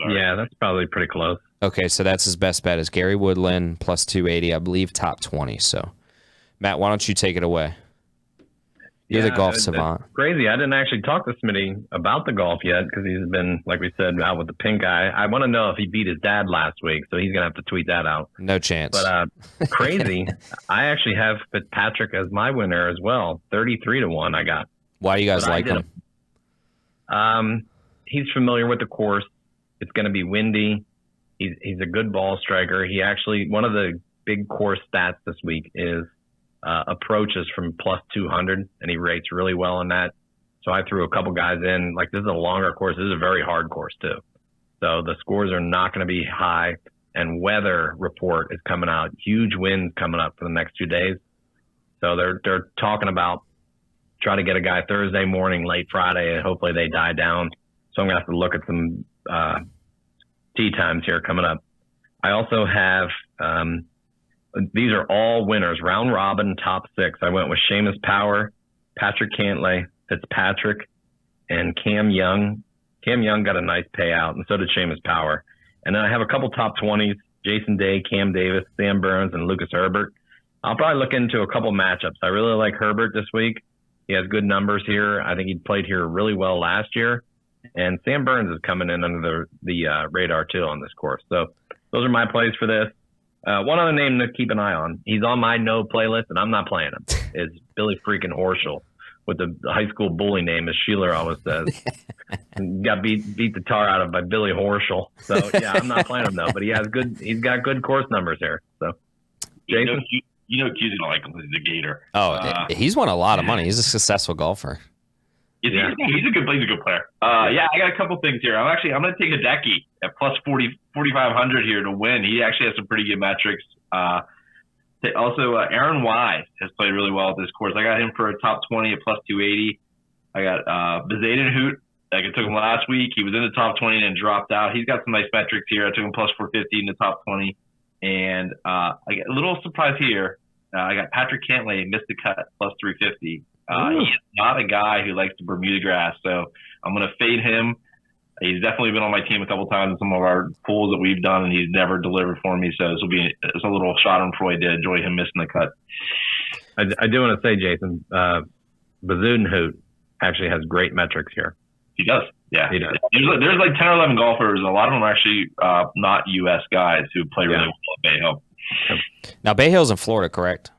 Yeah, that's probably pretty close. Okay, so that's his best bet is Gary Woodland plus 280, I believe top 20. So Matt, why don't you take it away? You're the golf savant. Crazy. I didn't actually talk to Smitty about the golf yet because he's been, like we said, out with the pink eye. I want to know if he beat his dad last week, so he's going to have to tweet that out. No chance. But crazy. I actually have Fitzpatrick as my winner as well. 33-1 I got. Why do you guys like him? He's familiar with the course. It's going to be windy. He's a good ball striker. He actually, one of the big course stats this week is approaches from plus 200, and he rates really well on that. So I threw a couple guys in. Like, this is a longer course. This is a very hard course too. So the scores are not going to be high, and weather report is coming out. Huge winds coming up for the next 2 days. So they're talking about trying to get a guy Thursday morning, late Friday, and hopefully they die down. So I'm going to have to look at some tee times here coming up. I also have these are all winners, round robin, top 6. I went with Seamus Power, Patrick Cantlay, Fitzpatrick, and Cam Young. Cam Young got a nice payout, and so did Seamus Power. And then I have a couple top 20s, Jason Day, Cam Davis, Sam Burns, and Lucas Herbert. I'll probably look into a couple matchups. I really like Herbert this week. He has good numbers here. I think he played here really well last year. And Sam Burns is coming in under the radar, too, on this course. So those are my plays for this. One other name to keep an eye on. He's on my no playlist, and I'm not playing him. Is Billy freaking Horschel, with the high school bully name, as Sheeler always says. Got beat the tar out of by Billy Horschel. So yeah, I'm not playing him though. But he's got good course numbers here. So Jason, you know, Q's gonna like him. He's a Gator. Oh, he's won a lot of money. He's a successful golfer. He's a good player. Yeah, I got a couple things here. I'm going to take Hideki at plus 4,500 here to win. He actually has some pretty good metrics. Also, Aaron Wise has played really well at this course. I got him for a top 20 at plus 280. I got Bezaden Hoot. I took him last week. He was in the top 20 and then dropped out. He's got some nice metrics here. I took him plus 450 in the top 20. And I got a little surprise here. I got Patrick Cantlay, missed the cut, plus 350. He's not a guy who likes the Bermuda grass, so I'm going to fade him. He's definitely been on my team a couple times in some of our pools that we've done, and he's never delivered for me. So it's a little schadenfreude to enjoy him missing the cut. I do want to say, Jason, Bezuidenhout actually has great metrics here. He does. Yeah, he does. There's like 10 or 11 golfers. A lot of them are actually not U.S. guys who play really well at Bay Hill. Now, Bay Hill's in Florida, correct?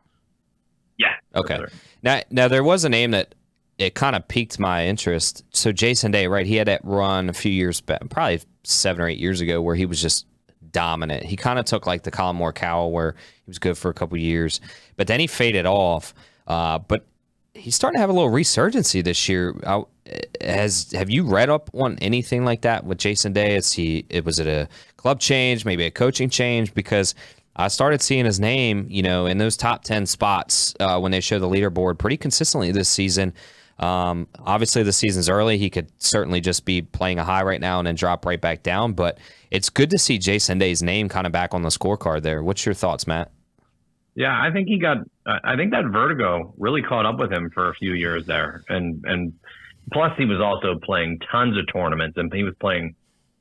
Yeah. Okay. Now there was a name that it kind of piqued my interest. So Jason Day, right? He had that run a few years back, probably 7 or 8 years ago, where he was just dominant. He kind of took like the Colin Morikawa, where he was good for a couple years, but then he faded off. But he's starting to have a little resurgency this year. Have you read up on anything like that with Jason Day? Was it a club change, maybe a coaching change? Because I started seeing his name, in those top 10 spots when they show the leaderboard pretty consistently this season. Obviously, the season's early. He could certainly just be playing a high right now and then drop right back down. But it's good to see Jason Day's name kind of back on the scorecard there. What's your thoughts, Matt? Yeah, I think I think that vertigo really caught up with him for a few years there. And plus, he was also playing tons of tournaments, and he was playing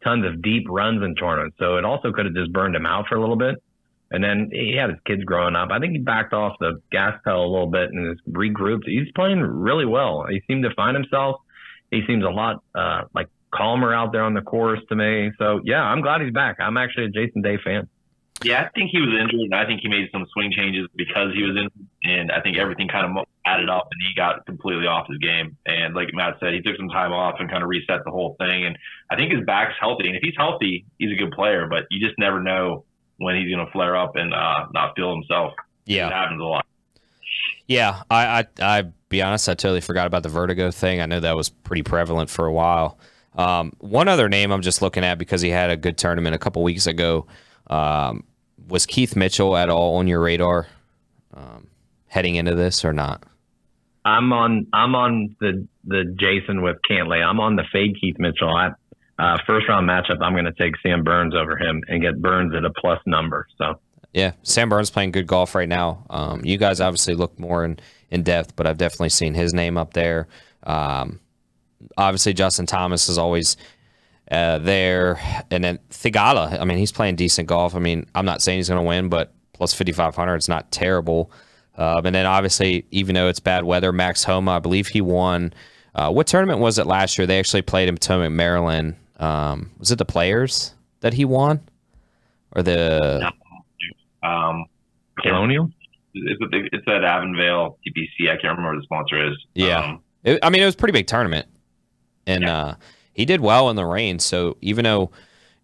tons of deep runs in tournaments. So it also could have just burned him out for a little bit. And then he had his kids growing up. I think he backed off the gas pedal a little bit and has regrouped. He's playing really well. He seemed to find himself. He seems a lot like calmer out there on the course to me. So yeah, I'm glad he's back. I'm actually a Jason Day fan. Yeah, I think he was injured, and I think he made some swing changes because he was injured, and I think everything kind of added up, and he got completely off his game. And like Matt said, he took some time off and kind of reset the whole thing. And I think his back's healthy, and if he's healthy, he's a good player. But you just never know when he's going to flare up and not feel himself. Yeah, it happens a lot. Yeah, I be honest, I totally forgot about the vertigo thing. I know that was pretty prevalent for a while. One other name I'm just looking at because he had a good tournament a couple weeks ago. Was Keith Mitchell at all on your radar heading into this or not? I'm on the Jason with Cantley. I'm on the fade Keith Mitchell. First round matchup, I'm going to take Sam Burns over him and get Burns at a plus number. So yeah, Sam Burns playing good golf right now. You guys obviously look more in depth, but I've definitely seen his name up there. Obviously, Justin Thomas is always there, and then Thigala. I mean, he's playing decent golf. I mean, I'm not saying he's going to win, but plus 5,500, it's not terrible. And then obviously, even though it's bad weather, Max Homa, I believe he won. What tournament was it last year? They actually played in Potomac, Maryland. Was it the Players that he won, or the Colonial? It's at Avonvale TPC. I can't remember what the sponsor is. Yeah, it was a pretty big tournament, and he did well in the rain. So even though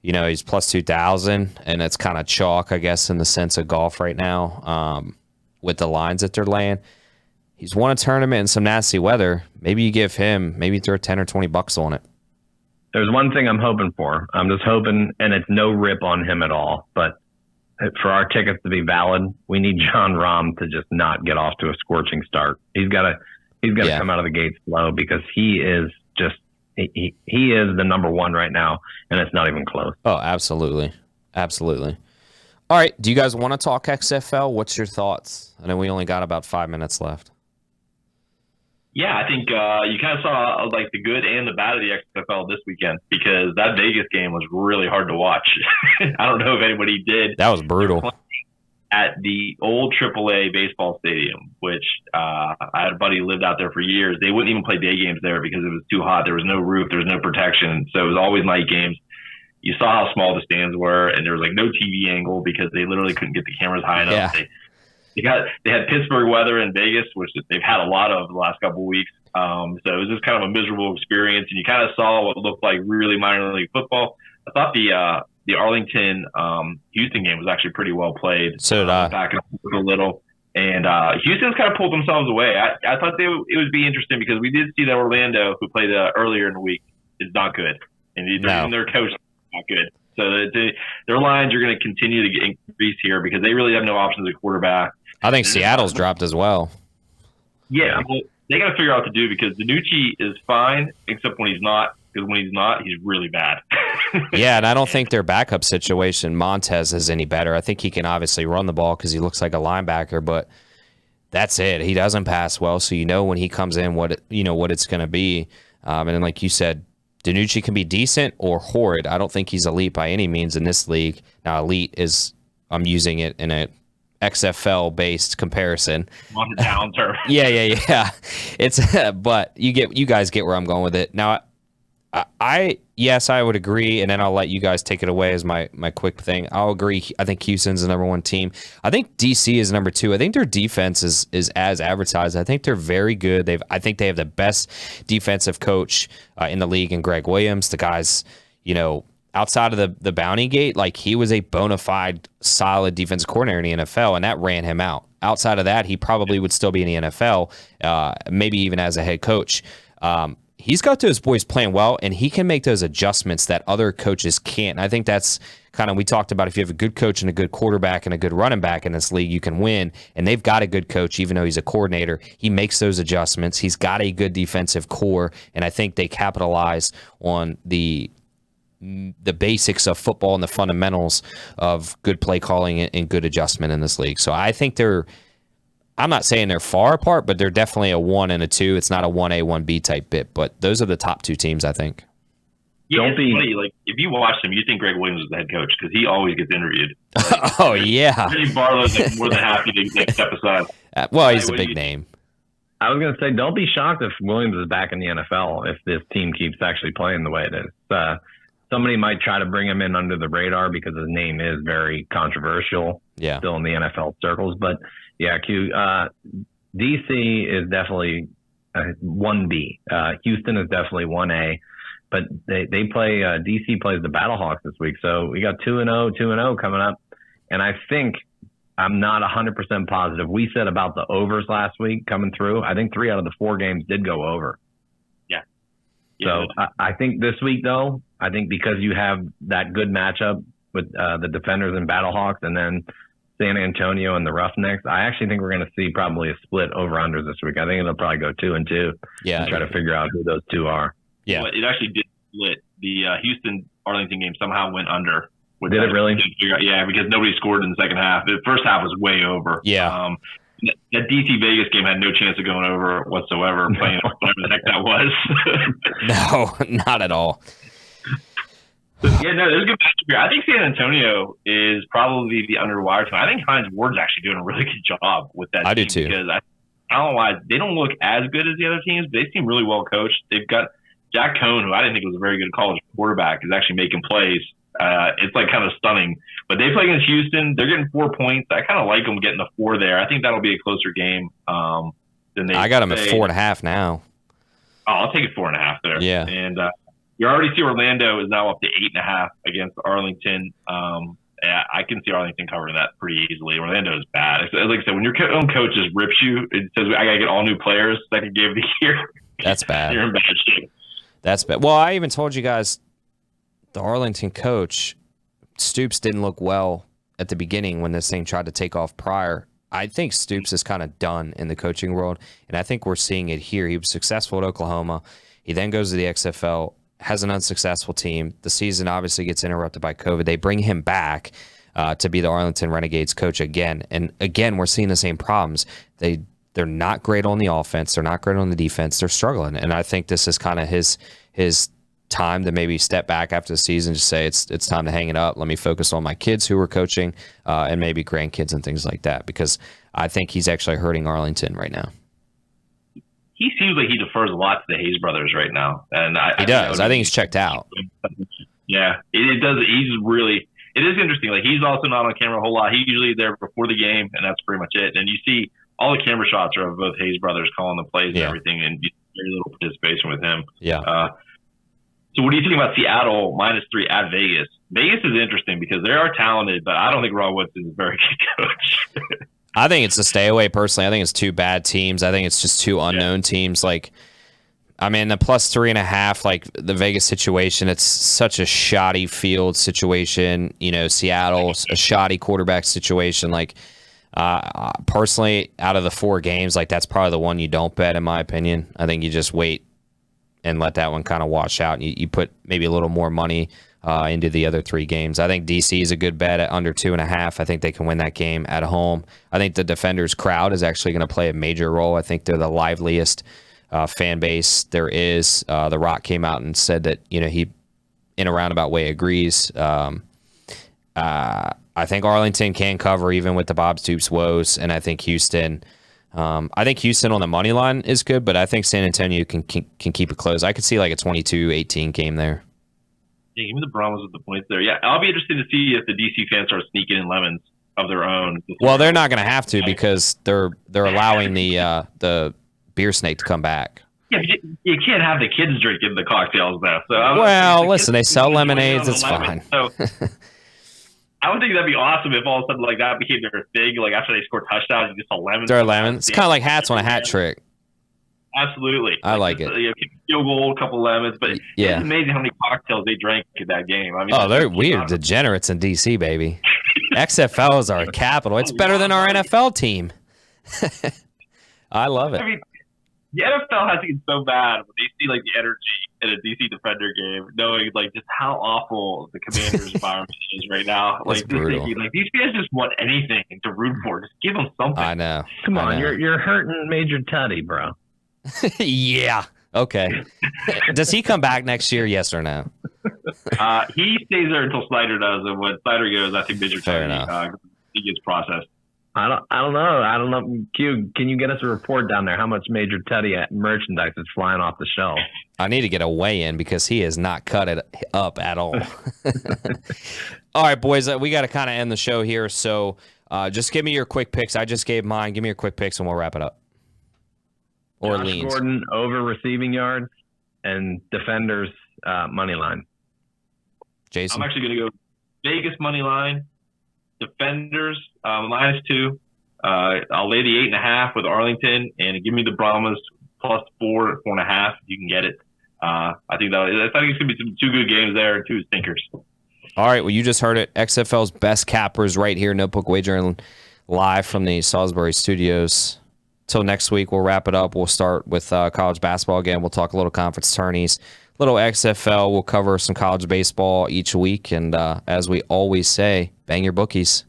he's plus 2,000, and it's kind of chalk, I guess, in the sense of golf right now, with the lines that they're laying. He's won a tournament in some nasty weather. Maybe you give him, maybe throw 10 or 20 bucks on it. There's one thing I'm hoping for. I'm just hoping, and it's no rip on him at all, but for our tickets to be valid, we need John Rahm to just not get off to a scorching start. He's got to come out of the gates slow, because he is just he is the number one right now, and it's not even close. Oh, absolutely. Absolutely. All right. Do you guys want to talk XFL? What's your thoughts? I know we only got about 5 minutes left. Yeah, I think you kind of saw like the good and the bad of the XFL this weekend, because that Vegas game was really hard to watch. I don't know if anybody did. That was brutal. At the old AAA baseball stadium, which I had a buddy who lived out there for years. They wouldn't even play day games there because it was too hot. There was no roof. There was no protection. So it was always night games. You saw how small the stands were, and there was like no TV angle because they literally couldn't get the cameras high enough. Yeah. They had Pittsburgh weather in Vegas, which they've had a lot of the last couple of weeks. So it was just kind of a miserable experience, and you kind of saw what looked like really minor league football. I thought the Arlington Houston game was actually pretty well played. So did I. Back up a little. And Houston's kind of pulled themselves away. I thought it would be interesting, because we did see that Orlando, who played earlier in the week, is not good. And even their coach is not good. So their lines are going to continue to get increased here, because they really have no options at quarterback. I think Seattle's dropped as well. Yeah, well, they got to figure out what to do, because Danucci is fine, except when he's not. Because when he's not, he's really bad. Yeah, and I don't think their backup situation, Montez, is any better. I think he can obviously run the ball because he looks like a linebacker, but that's it. He doesn't pass well, so when he comes in what it's going to be. And then, like you said, Danucci can be decent or horrid. I don't think he's elite by any means in this league. Now, elite is, I'm using it in a XFL-based comparison. On the down term. Yeah. It's but you guys get where I'm going with it. Now, I would agree, and then I'll let you guys take it away as my quick thing. I'll agree. I think Houston's the number one team. I think DC is number two. I think their defense is as advertised. I think they're very good. I think they have the best defensive coach in the league in Greg Williams. The guy's, outside of the bounty gate, like, he was a bona fide solid defensive coordinator in the NFL, and that ran him out. Outside of that, he probably would still be in the NFL, maybe even as a head coach. He's got those boys playing well, and he can make those adjustments that other coaches can't. And I think that's kind of, we talked about, if you have a good coach and a good quarterback and a good running back in this league, you can win. And they've got a good coach, even though he's a coordinator. He makes those adjustments. He's got a good defensive core, and I think they capitalize on the basics of football and the fundamentals of good play calling and good adjustment in this league. So I think I'm not saying they're far apart, but they're definitely a 1 and a 2. It's not a 1A, 1B type bit, but those are the top two teams, I think. Yeah, it's funny. Like, if you watch him, you think Greg Williams is the head coach, because he always gets interviewed. Like, oh, yeah. Barlow's more than happy to step aside. Well, he's a big name. I was going to say, don't be shocked if Williams is back in the NFL if this team keeps actually playing the way it is. Somebody might try to bring him in under the radar because his name is very controversial still in the NFL circles. But, yeah, DC is definitely 1B. Houston is definitely 1A. But they play DC plays the Battlehawks this week. So we got 2-0 coming up. And I think I'm not 100% positive. We said about the overs last week coming through. I think 3 out of the 4 games did go over. Yeah. So I think this week, though, I think because you have that good matchup with the Defenders and Battlehawks and then San Antonio and the Roughnecks, I actually think we're going to see probably a split over-unders this week. I think it'll probably go 2-2 and try to figure out who those two are. Yeah. Well, it actually did split. The Houston-Arlington game somehow went under. Did it really? Yeah, because nobody scored in the second half. The first half was way over. Yeah. That DC Vegas game had no chance of going over whatsoever, playing whatever the heck that was. No, not at all. Yeah, no, there's a good matchup here. I think San Antonio is probably the underwire team. I think Hines Ward's actually doing a really good job with that team. I do too. Because I don't know why they don't look as good as the other teams, but they seem really well coached. They've got Jack Cohn, who I didn't think was a very good college quarterback, is actually making plays. It's like kind of stunning. But they play against Houston. They're getting 4 points. I kind of like them getting the 4 there. I think that'll be a closer game than they. I got them at 4.5 now. Oh, I'll take it 4.5 there. Yeah. And you already see Orlando is now up to 8.5 against Arlington. Yeah, I can see Arlington covering that pretty easily. Orlando is bad. Like I said, when your own coach just rips you, it says I got to get all new players second game of the year. That's bad. You're in bad shape. That's bad. Well, I even told you guys the Arlington coach, Stoops, didn't look well at the beginning when this thing tried to take off prior. I think Stoops is kind of done in the coaching world, and I think we're seeing it here. He was successful at Oklahoma. He then goes to the XFL, has an unsuccessful team. The season obviously gets interrupted by COVID. They bring him back to be the Arlington Renegades coach again. And again, we're seeing the same problems. They're not great on the offense. They're not great on the defense. They're struggling. And I think this is kind of his time to maybe step back after the season, just say it's time to hang it up. Let me focus on my kids who are coaching and maybe grandkids and things like that, because I think he's actually hurting Arlington right now. He seems like he defers a lot to the Hayes brothers right now, and he does. I think he's checked out. Yeah, it does. It is interesting. Like, he's also not on camera a whole lot. He's usually there before the game, and that's pretty much it. And you see all the camera shots are of both Hayes brothers calling the plays and everything, and very little participation with him. Yeah. So what do you think about Seattle -3 at Vegas? Vegas is interesting because they are talented, but I don't think Ron Woodson is a very good coach. I think it's a stay away personally. I think it's 2 bad teams. I think it's just 2 unknown teams. Like, I mean, the +3.5, like the Vegas situation, it's such a shoddy field situation. You know, Seattle, a shoddy quarterback situation. Like, personally, out of the 4 games, like that's probably the one you don't bet, in my opinion. I think you just wait and let that one kind of wash out. You put maybe a little more money into the other 3 games. I think DC is a good bet at under 2.5. I think they can win that game at home. I think the Defenders crowd is actually going to play a major role. I think they're the liveliest fan base there is. The Rock came out and said that, you know, he, in a roundabout way, agrees. I think Arlington can cover even with the Bob Stoops woes, and I think Houston on the money line is good, but I think San Antonio can keep it close. I could see like a 22-18 game there. Yeah, give me the Brahmas with the points there. Yeah, I'll be interested to see if the DC fans start sneaking in lemons of their own. Well, they're not going to have to because they're allowing the beer snake to come back. Yeah, but you can't have the kids drinking the cocktails though. So listen, they sell lemonades. It's fine. So I would think that'd be awesome if all of a sudden like that became their thing. Like after they score touchdowns, you just sell lemons. There are lemons. It's kind of like hats on a hat trick. Absolutely. I like it. Field goal, a couple lemons, but it's amazing how many cocktails they drank in that game. I mean, they're weird degenerates in DC, baby. XFL is our capital. It's better than our NFL team. I love it. I mean, the NFL has to get so bad when they see like the energy in a DC Defender game, knowing like just how awful the Commanders' environment is right now. Like, just thinking, like these guys just want anything to root for. Just give them something. I know. Come on, you're hurting Major Tutty, bro. Yeah. Okay. Does he come back next year? Yes or no? He stays there until Snyder does, and when Snyder goes, I think Major Tutty he gets processed. I don't know. Q, can you get us a report down there? How much Major Teddy merchandise is flying off the shelf? I need to get a weigh-in because he has not cut it up at all. All right, boys, we got to kind of end the show here. So just give me your quick picks. I just gave mine. Give me your quick picks, and we'll wrap it up. Or Josh leans. Gordon over receiving yards and defenders money line. Jason? I'm actually going to go Vegas money line, defenders -2. I'll lay the 8.5 with Arlington, and give me the Brahmas +4, 4.5. You can get it. I think it's going to be two good games there, two stinkers. All right, well, you just heard it. XFL's best cappers right here, Notebook Wagering, live from the Salisbury studios. Till next week, we'll wrap it up. We'll start with college basketball again. We'll talk a little conference tourneys, little XFL. We'll cover some college baseball each week. And as we always say, bang your bookies.